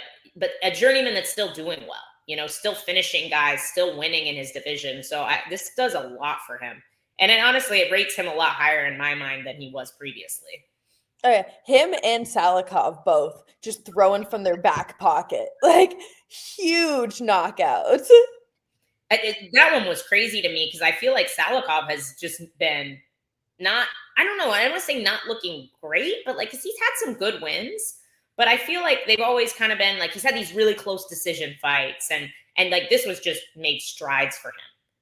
B: a journeyman that's still doing well, still finishing guys, still winning in his division. So this does a lot for him. And then honestly, it rates him a lot higher in my mind than he was previously.
C: Oh yeah, him and Salikov both just throwing from their back pocket, like huge knockouts.
B: That one was crazy to me because I feel like Salikov has just been I don't want to say not looking great, but like, because he's had some good wins, but I feel like they've always kind of been like, he's had these really close decision fights, and like this was just made strides for him,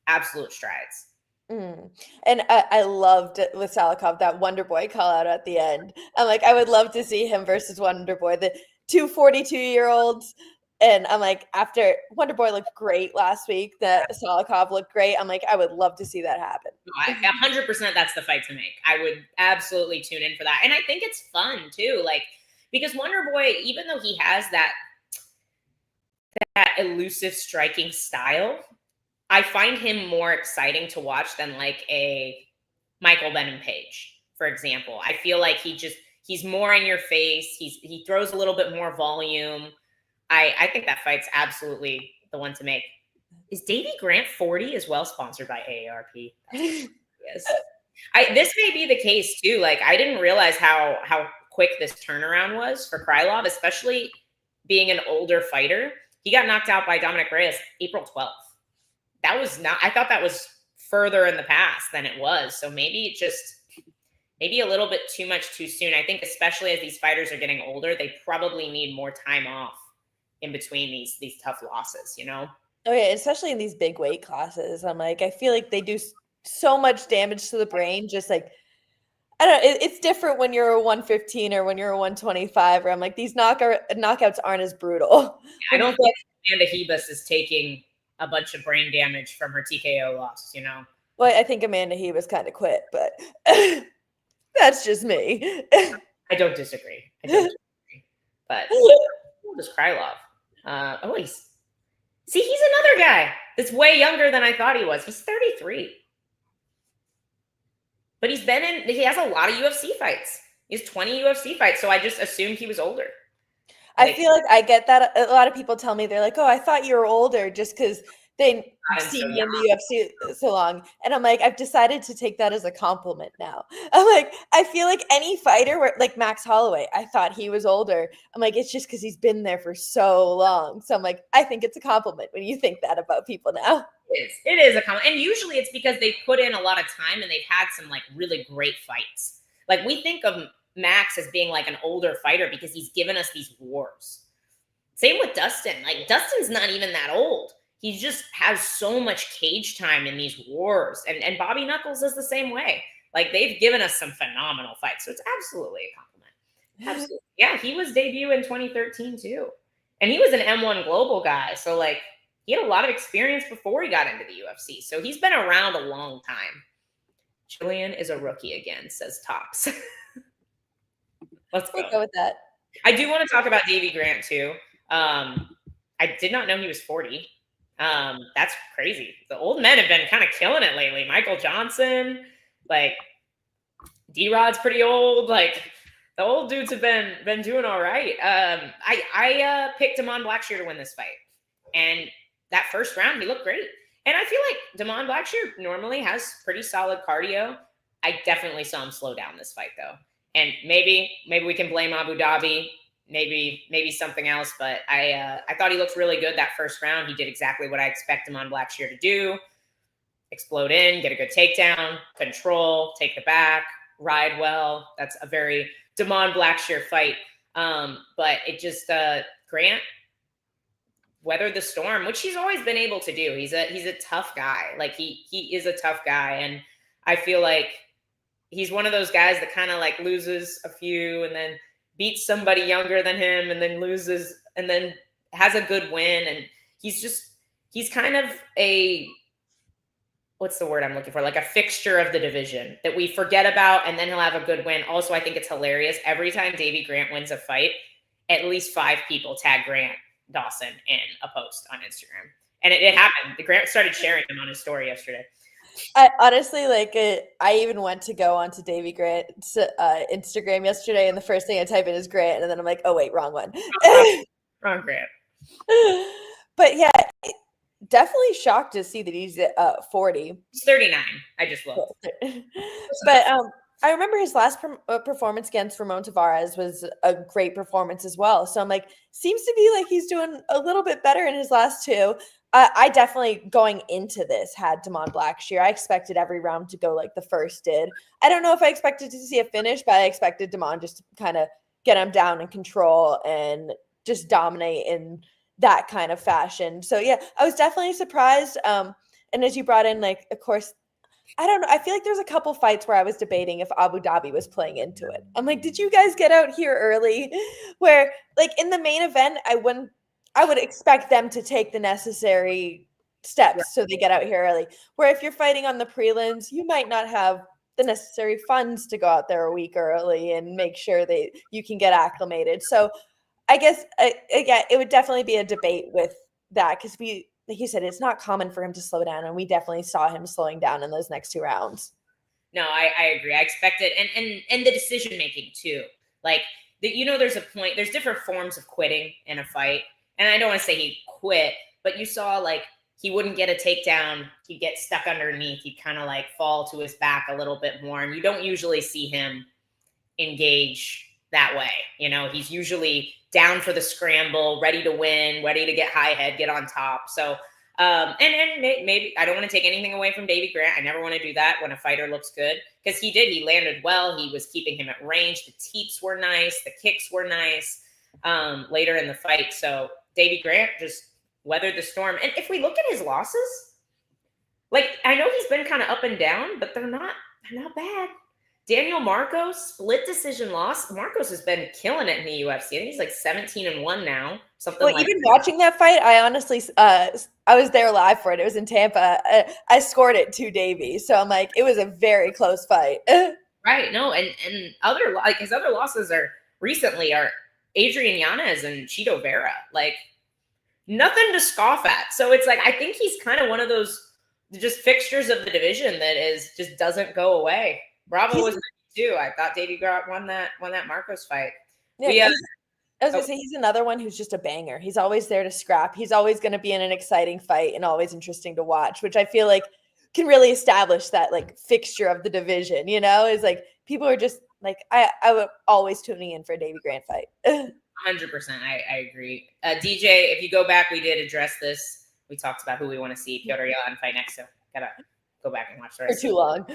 B: absolute strides.
C: And I loved it with Salikov, that Wonder Boy call out at the end. I'm like, I would love to see him versus Wonder Boy, the two 42-year-olds. And I'm like, after Wonder Boy looked great last week, that Salikov looked great. I'm like, I would love to see that happen.
B: 100% that's the fight to make. I would absolutely tune in for that. And I think it's fun too. Like, because Wonder Boy, even though he has that elusive striking style, I find him more exciting to watch than like a Michael Venom Page, for example. I feel like he's more in your face. He throws a little bit more volume. I think that fight's absolutely the one to make. Is Davey Grant 40 as well, sponsored by AARP? Yes. This may be the case too. Like, I didn't realize how quick this turnaround was for Krylov, especially being an older fighter. He got knocked out by Dominic Reyes April 12th. I thought that was further in the past than it was. So maybe a little bit too much too soon. I think especially as these fighters are getting older, they probably need more time off in between these tough losses, Oh
C: yeah, especially in these big weight classes. I'm like, I feel like they do so much damage to the brain. Just like, I don't know, it's different when you're a 115 or when you're a 125. Where I'm like, these knockouts aren't as brutal.
B: I don't think Amanda Hebus is taking a bunch of brain damage from her TKO loss,
C: Well, I think Amanda Hebus kind of quit, but that's just me.
B: I don't disagree. But what was Krylov? He's another guy that's way younger than I thought he was. He's 33. But he has a lot of UFC fights. He has 20 UFC fights, so I just assumed he was older.
C: I feel like I get that. A lot of people tell me, they're like, oh, I thought you were older just because they've seen you in the UFC so long. And I'm like, I've decided to take that as a compliment now. I'm like, I feel like any fighter, like Max Holloway, I thought he was older. I'm like, it's just because he's been there for so long. So I'm like, I think it's a compliment when you think that about people now.
B: It is a compliment. And usually it's because they've put in a lot of time and they've had some like really great fights. Like, we think of Max as being like an older fighter because he's given us these wars. Same with Dustin. Like, Dustin's not even that old. He just has so much cage time in these wars. And Bobby Knuckles is the same way. Like, they've given us some phenomenal fights. So it's absolutely a compliment. Absolutely. Yeah, he was debut in 2013 too. And he was an M1 Global guy. So, like, he had a lot of experience before he got into the UFC. So he's been around a long time. Gillian is a rookie again, says Tops. Let's go.
C: We'll go with that.
B: I do want to talk about Davy Grant too. I did not know he was 40. That's crazy. The old men have been kind of killing it lately. Michael Johnson, like D-Rod's pretty old. Like the old dudes have been doing all right. I picked Damon Blackshear to win this fight, and that first round he looked great. And I feel like Damon Blackshear normally has pretty solid cardio. I definitely saw him slow down this fight though, and maybe we can blame Abu Dhabi. Maybe something else, but I thought he looked really good that first round. He did exactly what I expect him on Blackshear to do. Explode in, get a good takedown, control, take the back, ride well. That's a very Damon Blackshear fight. But it just Grant weathered the storm, which he's always been able to do. He's a tough guy. Like he is a tough guy. And I feel like he's one of those guys that kind of like loses a few and then beats somebody younger than him and then loses and then has a good win. And he's kind of a, what's the word I'm looking for? Like a fixture of the division that we forget about, and then he'll have a good win. Also, I think it's hilarious. Every time Davy Grant wins a fight, at least 5 people tag Grant Dawson in a post on Instagram. And it happened. The Grant started sharing him on his story yesterday.
C: I honestly I even went to go onto Davy Grant's Instagram yesterday, and the first thing I type in is Grant, and then I'm like, oh wait, wrong one.
B: Wrong Grant.
C: But yeah, definitely shocked to see that he's 40.
B: He's 39. I just looked.
C: But I remember his last performance against Ramon Tavares was a great performance as well. So I'm like, seems to be like he's doing a little bit better in his last 2. I definitely, going into this, had Damon Blackshear. I expected every round to go like the first did. I don't know if I expected to see a finish, but I expected Damon just to kind of get him down and control and just dominate in that kind of fashion. So yeah, I was definitely surprised. And as you brought in, like, of course, I don't know. I feel like there's a couple fights where I was debating if Abu Dhabi was playing into it. I'm like, did you guys get out here early? Where, like, in the main event, I would expect them to take the necessary steps so they get out here early. Where if you're fighting on the prelims, you might not have the necessary funds to go out there a week early and make sure that you can get acclimated. So I guess, again, it would definitely be a debate with that because like you said, it's not common for him to slow down, and we definitely saw him slowing down in those next 2 rounds.
B: No, I agree. I expect it. And the decision making too. Like, there's a point, there's different forms of quitting in a fight. And I don't want to say he quit, but you saw like he wouldn't get a takedown. He'd get stuck underneath. He'd kind of like fall to his back a little bit more. And you don't usually see him engage that way. He's usually down for the scramble, ready to win, ready to get high head, get on top. So, and maybe I don't want to take anything away from Davy Grant. I never want to do that when a fighter looks good, because he landed well. He was keeping him at range. The teeps were nice. The kicks were nice later in the fight. So Davy Grant just weathered the storm. And if we look at his losses, like, I know he's been kind of up and down, but they're not bad. Daniel Marcos, split decision loss. Marcos has been killing it in the UFC. I think he's like 17-1 now.
C: Even watching that fight, I honestly, I was there live for it. It was in Tampa. I scored it to Davy. So I'm like, it was a very close fight.
B: Right. No. And his other losses are Adrian Yanez and Chito Vera. Like, nothing to scoff at. So it's like, I think he's kind of one of those just fixtures of the division that just doesn't go away. Bravo was too. I thought Davy Grant won that Marcos fight.
C: Yeah, I was gonna say he's another one who's just a banger. He's always there to scrap. He's always going to be in an exciting fight and always interesting to watch, which I feel like can really establish that like fixture of the division. Is like people are just like I would always tuning in for a Davy Grant fight.
B: 100%. I agree. DJ, if you go back, we did address this. We talked about who we want to see Piotr Jan fight next. So gotta go back and watch the rest.
C: For too long.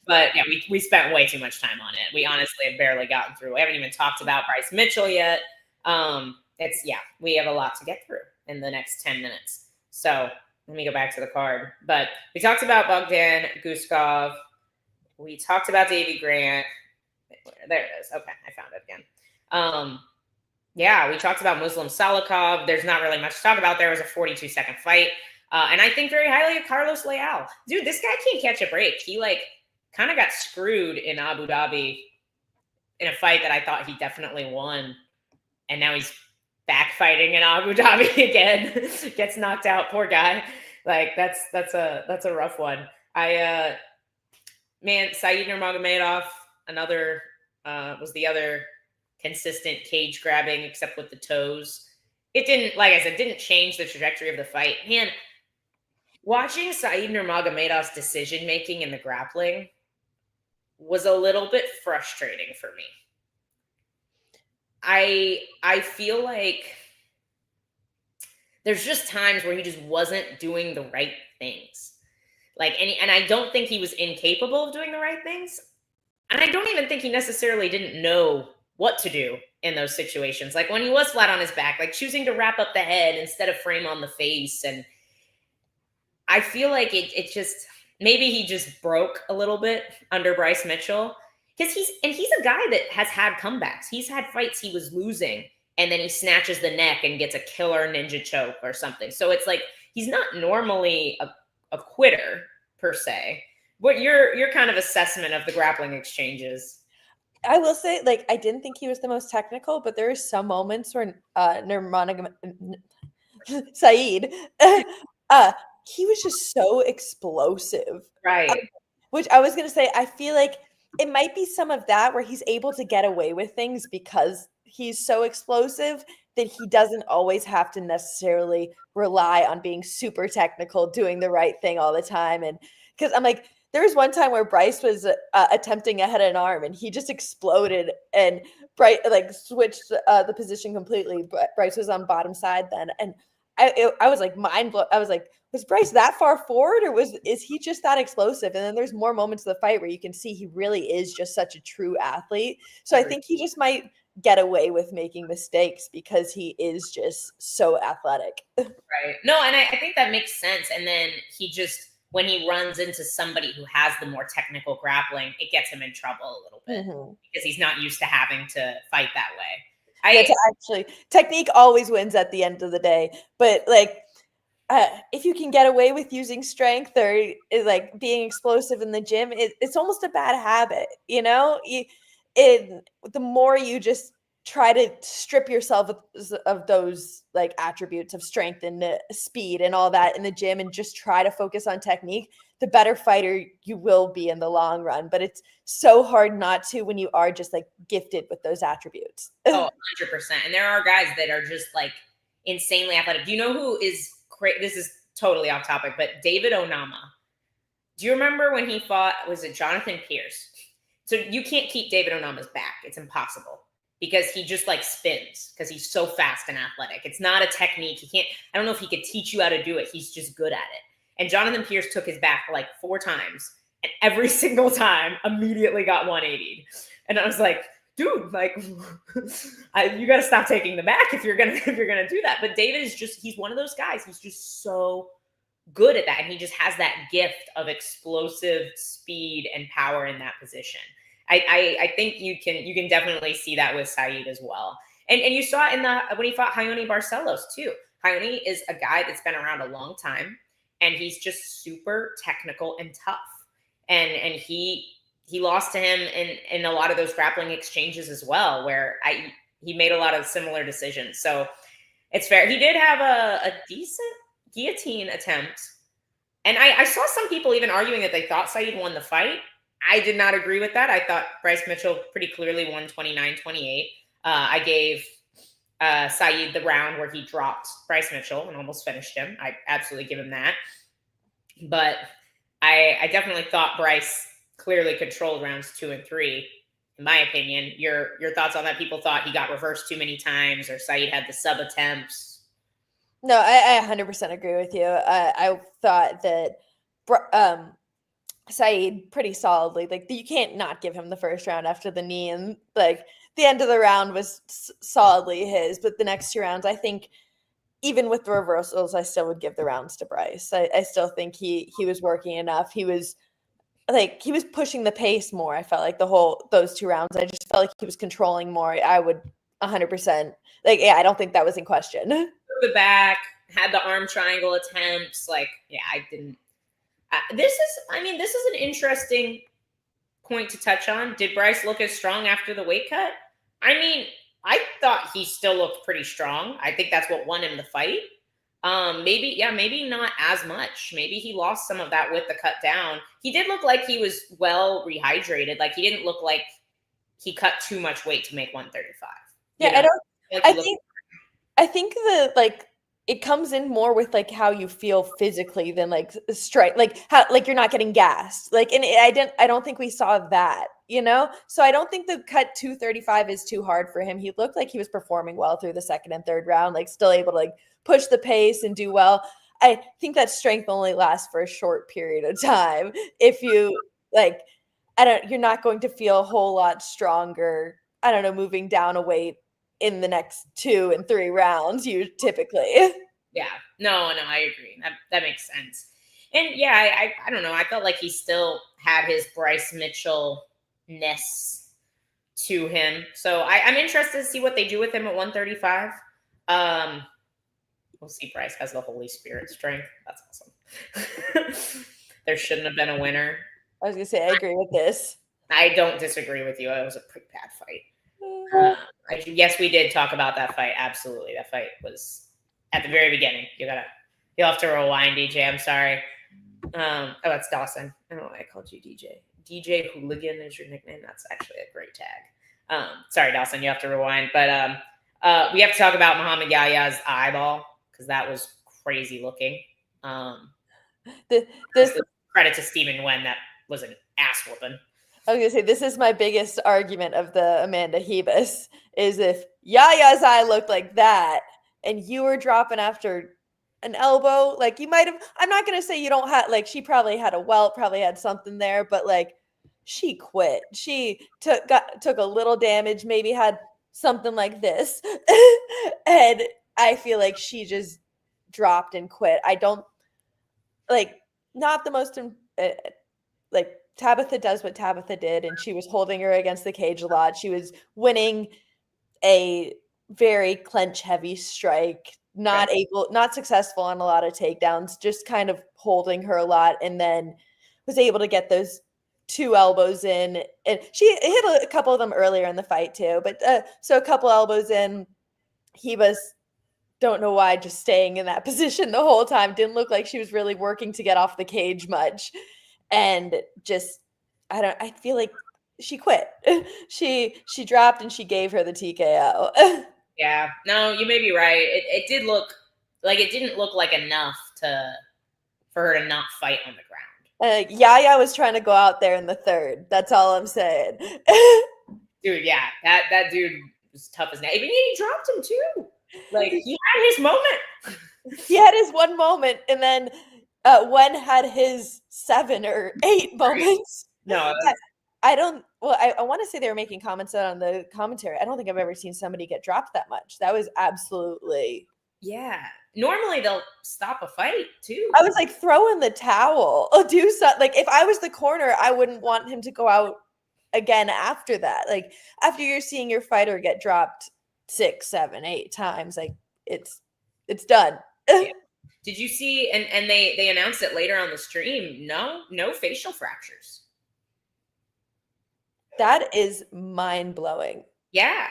B: But yeah, we spent way too much time on it. We honestly have barely gotten through. We haven't even talked about Bryce Mitchell yet. we have a lot to get through in the next 10 minutes. So let me go back to the card. But we talked about Bogdan Guskov. We talked about Davy Grant. There it is. Okay, I found it again. Yeah, we talked about Muslim Salikov. There's not really much to talk about. There was a 42-second fight. And I think very highly of Carlos Leal. Dude, this guy can't catch a break. He kind of got screwed in Abu Dhabi in a fight that I thought he definitely won. And now he's back fighting in Abu Dhabi again. Gets knocked out. Poor guy. That's a rough one. Saeed Nurmagomedov, was the other consistent cage grabbing, except with the toes. It didn't, like I said, didn't change the trajectory of the fight. Man, watching Saeed Nurmagomedov's decision making in the grappling was a little bit frustrating for me. I feel like there's just times where he just wasn't doing the right things. And I don't think he was incapable of doing the right things. And I don't even think he necessarily didn't know what to do in those situations. Like when he was flat on his back, like choosing to wrap up the head instead of frame on the face. And I feel like it just, maybe he just broke a little bit under Bryce Mitchell. Because he's a guy that has had comebacks. He's had fights he was losing, and then he snatches the neck and gets a killer ninja choke or something. So it's like he's not normally a quitter per se. What your kind of assessment of the grappling exchanges?
C: I will say, I didn't think he was the most technical, but there are some moments where Saeed, he was just so explosive.
B: Right.
C: Which I was going to say, I feel like it might be some of that where he's able to get away with things because he's so explosive that he doesn't always have to necessarily rely on being super technical, doing the right thing all the time. And because I'm like, there was one time where Bryce was attempting a head and arm and he just exploded and Bryce switched the position completely. But Bryce was on bottom side then. And I was like mind blown. I was like, was Bryce that far forward or is he just that explosive? And then there's more moments of the fight where you can see he really is just such a true athlete. So I think he just might get away with making mistakes because he is just so athletic.
B: Right. No, and I think that makes sense. And then when he runs into somebody who has the more technical grappling, it gets him in trouble a little bit because he's not used to having to fight that way.
C: Technique always wins at the end of the day. But if you can get away with using strength or being explosive in the gym, it's almost a bad habit. The more you just try to strip yourself of those attributes of strength and speed and all that in the gym and just try to focus on technique, the better fighter you will be in the long run. But it's so hard not to when you are just gifted with those attributes.
B: Oh, 100%. And there are guys that are just insanely athletic. Do you know who is great? This is totally off topic, but David Onama. Do you remember when he fought, was it Jonathan Pierce? So you can't keep David Onama's back. It's impossible because he just spins because he's so fast and athletic. It's not a technique. I don't know if he could teach you how to do it. He's just good at it. And Jonathan Pierce took his back 4 times and every single time immediately got 180'd. And I was like, dude, you got to stop taking the back if you're going to do that. But David is he's one of those guys. He's just so good at that. And he just has that gift of explosive speed and power in that position. I think you can definitely see that with Saeed as well. And you saw it when he fought Hayoni Barcelos too. Hayoni is a guy that's been around a long time and he's just super technical and tough. And he lost to him in a lot of those grappling exchanges as well, where he made a lot of similar decisions. So it's fair. He did have a decent guillotine attempt. And I saw some people even arguing that they thought Saeed won the fight. I did not agree with that. I thought Bryce Mitchell pretty clearly won 29-28. I gave Saeed the round where he dropped Bryce Mitchell and almost finished him. I absolutely give him that. But I definitely thought Bryce clearly controlled rounds 2 and 3, in my opinion. Your thoughts on that? People thought he got reversed too many times or Saeed had the sub attempts.
C: No, I 100% agree with you. I thought that Saeed pretty solidly, you can't not give him the first round after the knee and the end of the round was solidly his, but the next 2 rounds, I think, even with the reversals, I still would give the rounds to Bryce. I still think he was working enough. He was pushing the pace more. I felt like those 2 rounds, I just felt like he was controlling more. I would 100%, I don't think that was in question.
B: The back, had the arm triangle attempts. I didn't. This is an interesting point to touch on. Did Bryce look as strong after the weight cut? I thought he still looked pretty strong. I think that's what won him the fight. Maybe not as much. Maybe he lost some of that with the cut down. He did look like he was well rehydrated. He didn't look like he cut too much weight to make 135.
C: Yeah, I think it comes in more with how you feel physically than strike, how you're not getting gassed. And I don't think we saw that, So I don't think the cut 235 is too hard for him. He looked like he was performing well through the second and third round, still able to push the pace and do well. I think that strength only lasts for a short period of time. If you you're not going to feel a whole lot stronger, I don't know, moving down a weight in the next 2 and 3 rounds, you typically.
B: Yeah, no, I agree. That makes sense. And yeah, I don't know. I felt like he still had his Bryce Mitchell-ness to him. So I'm interested to see what they do with him at 135. We'll see. Bryce has the Holy Spirit strength. That's awesome. There shouldn't have been a winner.
C: I was going to say, I agree with this.
B: I don't disagree with you. It was a pretty bad fight. Yes, we did talk about that fight. Absolutely. That fight was at the very beginning. You'll have to rewind, DJ. I'm sorry. It's Dawson. I don't know why I called you DJ. DJ Hooligan is your nickname. That's actually a great tag. Sorry, Dawson. You have to rewind. But we have to talk about Muhammad Yaya's eyeball because that was crazy looking. This credit to Stephen Wen. That was an ass whooping.
C: I was going to say, this is my biggest argument of the Amanda Hebus, is if Yaya's eye looked like that and you were dropping after an elbow, you might have, I'm not going to say you don't have, she probably had a welt, probably had something there, but she quit. She took a little damage, maybe had something like this. And I feel like she just dropped and quit. I don't, not the most, Tabitha does what Tabitha did, and she was holding her against the cage a lot. She was winning a very clench-heavy strike, not successful on a lot of takedowns, just kind of holding her a lot, and then was able to get those 2 elbows in. And she hit a couple of them earlier in the fight too, but so a couple elbows in. He was, don't know why, just staying in that position the whole time. Didn't look like she was really working to get off the cage much. And just, I feel like she quit. She dropped and she gave her the TKO.
B: Yeah, no, you may be right. It did look like it didn't look like enough for her to not fight on the ground.
C: Yaya was trying to go out there in the third. That's all I'm saying.
B: Dude, yeah, that dude was tough as nails. Even he dropped him too. He had his moment.
C: He had his one moment, and then Wen had his 7 or 8 moments.
B: No,
C: I don't. Well, I want to say they were making comments on the commentary. I don't think I've ever seen somebody get dropped that much. That was absolutely.
B: Yeah. Normally they'll stop a fight too.
C: I was throw in the towel. Do something. If I was the corner, I wouldn't want him to go out again after that. After you're seeing your fighter get dropped 6, 7, 8 times, it's done.
B: Yeah. Did you see, and they announced it later on the stream, no facial fractures.
C: That is mind-blowing.
B: Yeah.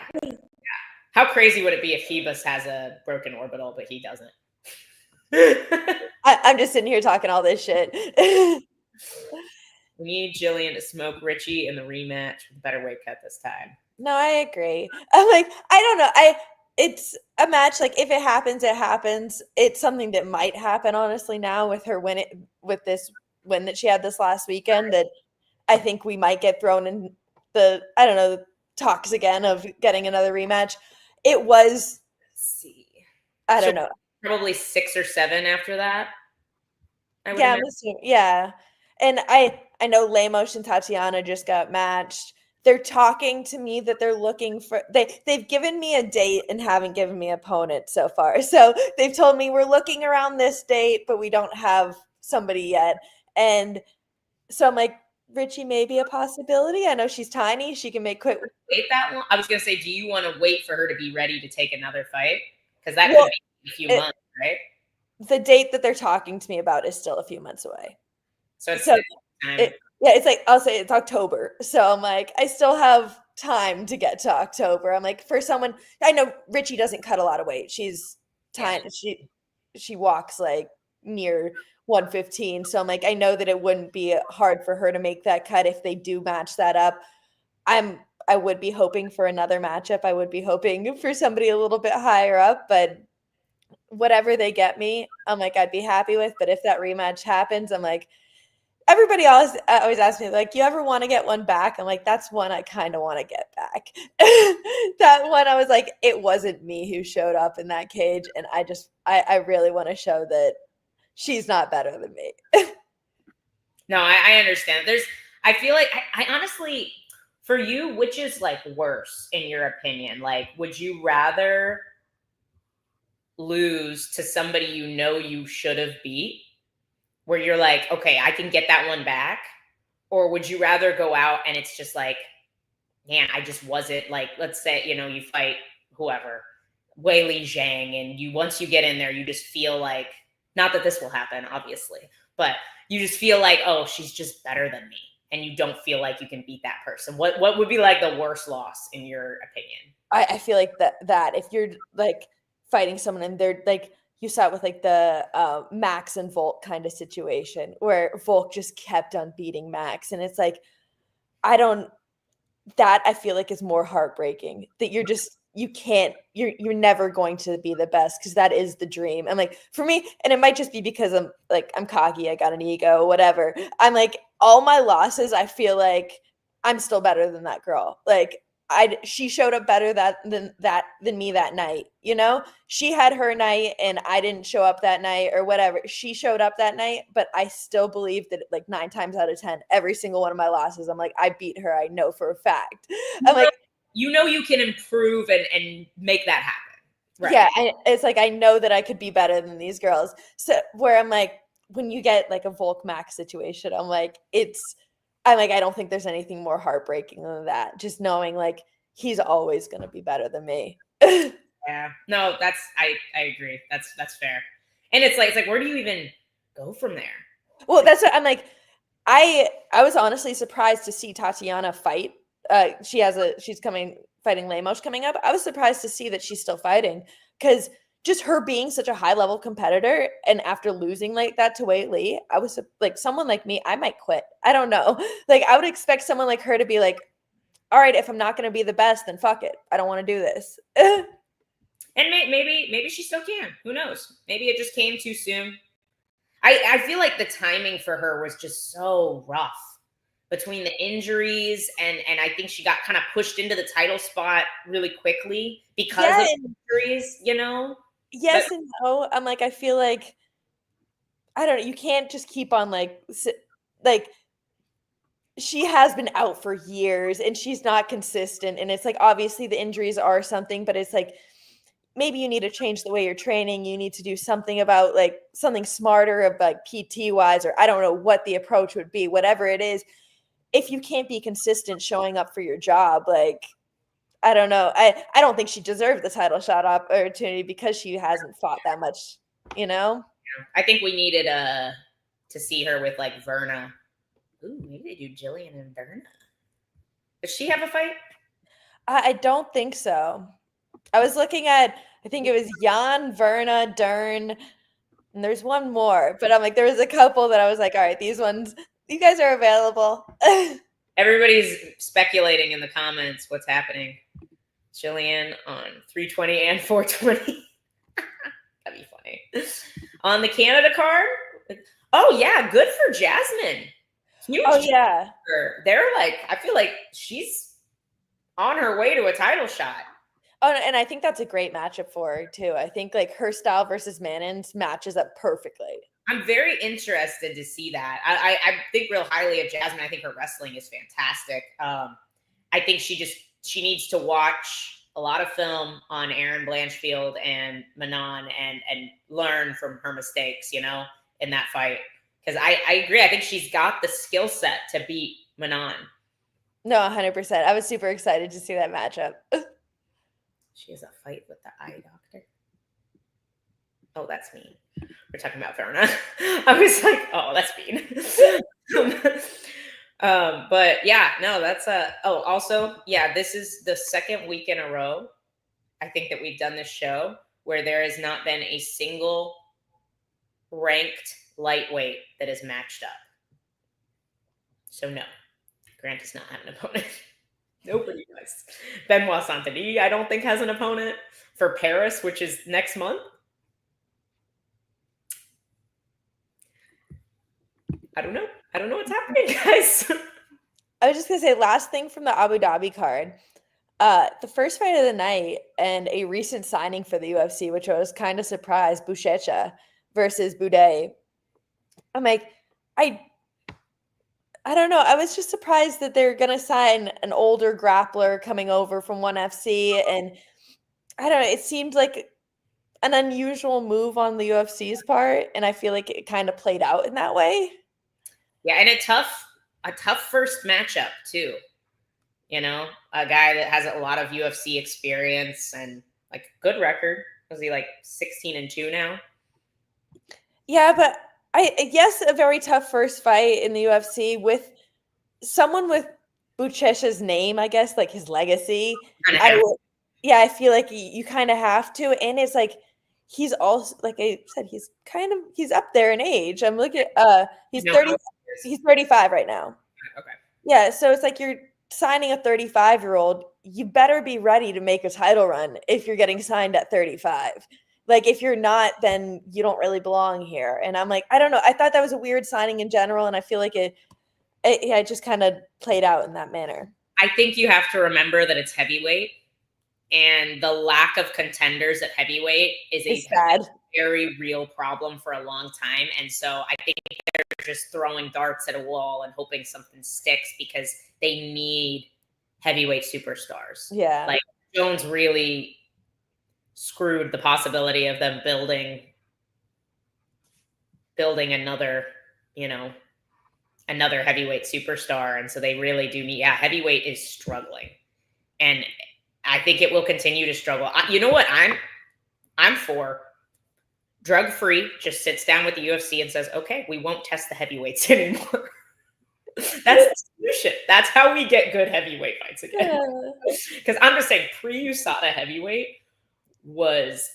B: How crazy would it be if Hebus has a broken orbital, but he doesn't?
C: I'm just sitting here talking all this shit.
B: We need Gillian to smoke Richie in the rematch with a better weight cut this time.
C: No, I agree. I'm I don't know. It's a match, if it happens, it happens. It's something that might happen, honestly, now with her with this win that she had this last weekend, that I think we might get thrown in the, talks again of getting another rematch. It was,
B: let's see.
C: I don't know.
B: Probably 6 or 7 after that.
C: Yeah. And I know Lemos and Tatiana just got matched. they're talking to me that they're looking for they've given me a date and haven't given me an opponent so far. So they've told me we're looking around this date, but we don't have somebody yet. And so I'm like, Richie may be a possibility. I know she's tiny. She can make quick.
B: Wait that long? I was going to say, do you want to wait for her to be ready to take another fight? Because that could be a few months, right?
C: The date that they're talking to me about is still a few months away.
B: So it's
C: time. It's like, I'll say it's October. So I'm like, I still have time to get to October. I'm like, for someone, I know Richie doesn't cut a lot of weight. She's tiny. She walks like near 115. So I'm like, I know that it wouldn't be hard for her to make that cut if they do match that up. I would be hoping for another matchup. I would be hoping for somebody a little bit higher up, but whatever they get me, I'm like, I'd be happy with. But if that rematch happens, I'm like, everybody always asks me, like, you ever want to get one back? I'm like, that's one I kind of want to get back. That one, I was like, it wasn't me who showed up in that cage. And I really want to show that she's not better than me.
B: No, I understand. I feel like I honestly, for you, which is like worse in your opinion? Like, would you rather lose to somebody you know you should have beat, where you're like, okay, I can get that one back? Or would you rather go out and it's just like, man, I just wasn't, like, let's say, you fight whoever, Wei Li Zhang, and once you get in there, you just feel like, not that this will happen, obviously, but you just feel like, oh, she's just better than me. And you don't feel like you can beat that person. What would be like the worst loss in your opinion?
C: I feel like that if you're like fighting someone and they're like, you saw it with like the Max and Volk kind of situation where Volk just kept on beating Max. And it's like, I feel like is more heartbreaking that you're never going to be the best, because that is the dream. And like, for me, and it might just be because I'm cocky, I got an ego, whatever. I'm like, all my losses, I feel like I'm still better than that girl. Like, she showed up better than me that night. She had her night and I didn't show up that night or whatever. She showed up that night, but I still believe that like 9 times out of 10, every single one of my losses, I'm like, I beat her. I know for a fact. I'm like,
B: you can improve and make that happen.
C: Right. Yeah. It's like, I know that I could be better than these girls. So where I'm like, when you get like a Volk Max situation, I'm like, I don't think there's anything more heartbreaking than that. Just knowing like he's always going to be better than me.
B: Yeah, no, I agree. That's fair. And it's like, where do you even go from there?
C: Well, that's what I'm like. I was honestly surprised to see Tatiana fight. She's fighting Lemos coming up. I was surprised to see that she's still fighting, because just her being such a high level competitor, and after losing like that to Wei Li, I was like, someone like me, I might quit. I don't know. Like, I would expect someone like her to be like, all right, if I'm not going to be the best, then fuck it. I don't want to do this.
B: And maybe she still can. Who knows? Maybe it just came too soon. I feel like the timing for her was just so rough between the injuries, and I think she got kind of pushed into the title spot really quickly because of injuries,
C: Yes and no. I'm like, I feel like, I don't know, you can't just keep on like she has been out for years and she's not consistent. And it's like, obviously the injuries are something, but it's like, maybe you need to change the way you're training. You need to do something about like something smarter of like PT wise, or I don't know what the approach would be, whatever it is. If you can't be consistent showing up for your job, like, I don't know. I don't think she deserved the title shot opportunity because she hasn't fought that much,
B: I think we needed to see her with like Verna. Ooh, maybe they do Gillian and Verna. Does she have a fight?
C: I don't think so. I was looking at, I think it was Jan, Verna, Dern, and there's one more. But I'm like, there was a couple that I was like, all right, these guys are available.
B: Everybody's speculating in the comments what's happening. Gillian on 320 and 420. That'd be funny. On the Canada card. Oh yeah, good for Jasmine. Huge.
C: Oh yeah.
B: They're like, I feel like she's on her way to a title shot.
C: Oh, and I think that's a great matchup for her too. I think like her style versus Mannon's matches up perfectly.
B: I'm very interested to see that. I think real highly of Jasmine. I think her wrestling is fantastic. I I think she needs to watch a lot of film on Erin Blanchfield and Manon and learn from her mistakes, in that fight. Because I agree. I think she's got the skill set to beat Manon.
C: No, 100%. I was super excited to see that matchup.
B: She has a fight with the eye doctor. Oh, that's mean. We're talking about Verna. I was like, oh, that's mean. But yeah, no, that's also, yeah, this is the second week in a row, I think, that we've done this show where there has not been a single ranked lightweight that is matched up. So no, Grant does not have an opponent. Nobody does. Benoit Saint-Denis, I don't think, has an opponent for Paris, which is next month. I don't know. I don't know what's happening, guys.
C: I was just going to say, last thing from the Abu Dhabi card. The first fight of the night and a recent signing for the UFC, which I was kind of surprised, Buchecha versus Boudet. I'm like, I don't know. I was just surprised that they're going to sign an older grappler coming over from ONE FC. And I don't know. It seemed like an unusual move on the UFC's part. And I feel like it kind of played out in that way.
B: Yeah, and a tough first matchup, too. A guy that has a lot of UFC experience and like good record. Was he like 16-2 now? Yeah,
C: but yes, a very tough first fight in the UFC with someone with Buchecha's name, I guess, like his legacy. I feel like you kind of have to. And it's like, he's also, like I said, he's up there in age. I'm looking at, he's 35 right now.
B: Okay.
C: Yeah. So it's like, you're signing a 35-year-old, you better be ready to make a title run if you're getting signed at 35. Like, if you're not, then you don't really belong here. And I'm like, I don't know. I thought that was a weird signing in general. And I feel like it just kind of played out in that manner.
B: I think you have to remember that it's heavyweight, and the lack of contenders at heavyweight is a very real problem for a long time. And so I think they're just throwing darts at a wall and hoping something sticks because they need heavyweight superstars.
C: Yeah.
B: Like, Jones really screwed the possibility of them building another, another heavyweight superstar. And so they really do need, heavyweight is struggling. And I think it will continue to struggle. You know what I'm for? Drug-free, just sits down with the UFC and says, okay, we won't test the heavyweights anymore. That's the solution. That's how we get good heavyweight fights again. Because I'm just saying, pre-USADA heavyweight was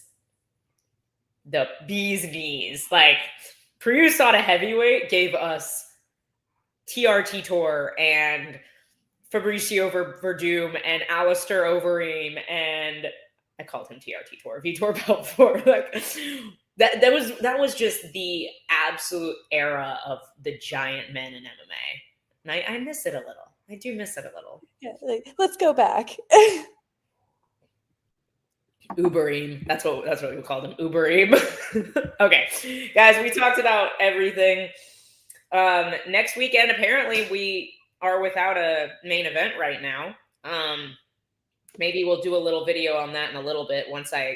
B: the bee's knees. Like, pre-USADA heavyweight gave us TRT Tour and Fabricio Verdum and Alistair Overeem, and I called him TRT Tour, Vitor Belfort. Like, that was just the absolute era of the giant men in MMA. And I miss it a little. I do miss it a little.
C: Yeah, like, let's go back.
B: Ubereem. That's what we called him. Ubereem. Okay. Guys, we talked about everything. Next weekend, apparently, we are without a main event right now. Maybe we'll do a little video on that in a little bit once I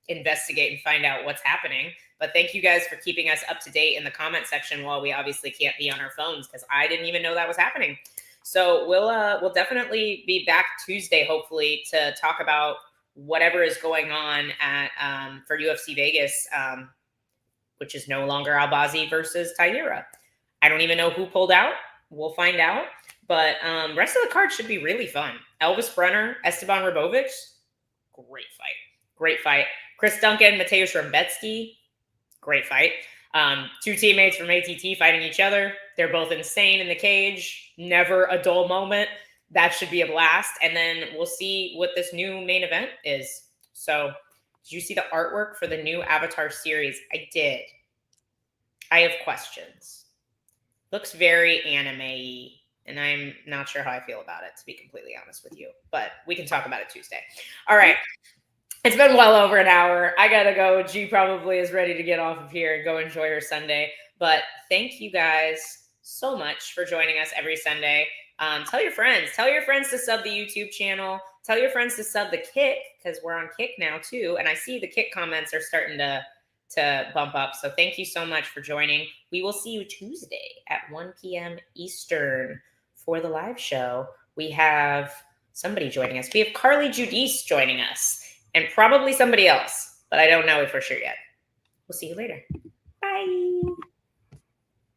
B: investigate and find out what's happening. But thank you guys for keeping us up to date in the comment section while we obviously can't be on our phones, because I didn't even know that was happening. So we'll definitely be back Tuesday, hopefully, to talk about whatever is going on at for UFC Vegas, which is no longer Albazi versus Taira. I don't even know who pulled out. We'll find out. But rest of the card should be really fun. Elvis Brenner, Esteban Rabovich, great fight. Great fight. Chris Duncan, Mateusz Rebecki, great fight. Two teammates from ATT fighting each other. They're both insane in the cage. Never a dull moment. That should be a blast. And then we'll see what this new main event is. So, did you see the artwork for the new Avatar series? I did. I have questions. Looks very anime-y, and I'm not sure how I feel about it, to be completely honest with you. But we can talk about it Tuesday. All right. It's been well over an hour. I got to go. G probably is ready to get off of here and go enjoy her Sunday. But thank you guys so much for joining us every Sunday. Tell your friends. Tell your friends to sub the YouTube channel. Tell your friends to sub the Kick, because we're on Kick now too. And I see the Kick comments are starting to bump up. So thank you so much for joining. We will see you Tuesday at 1 p.m. Eastern for the live show. We have somebody joining us. We have Carly Judice joining us, and probably somebody else, but I don't know for sure yet. We'll see you later. Bye.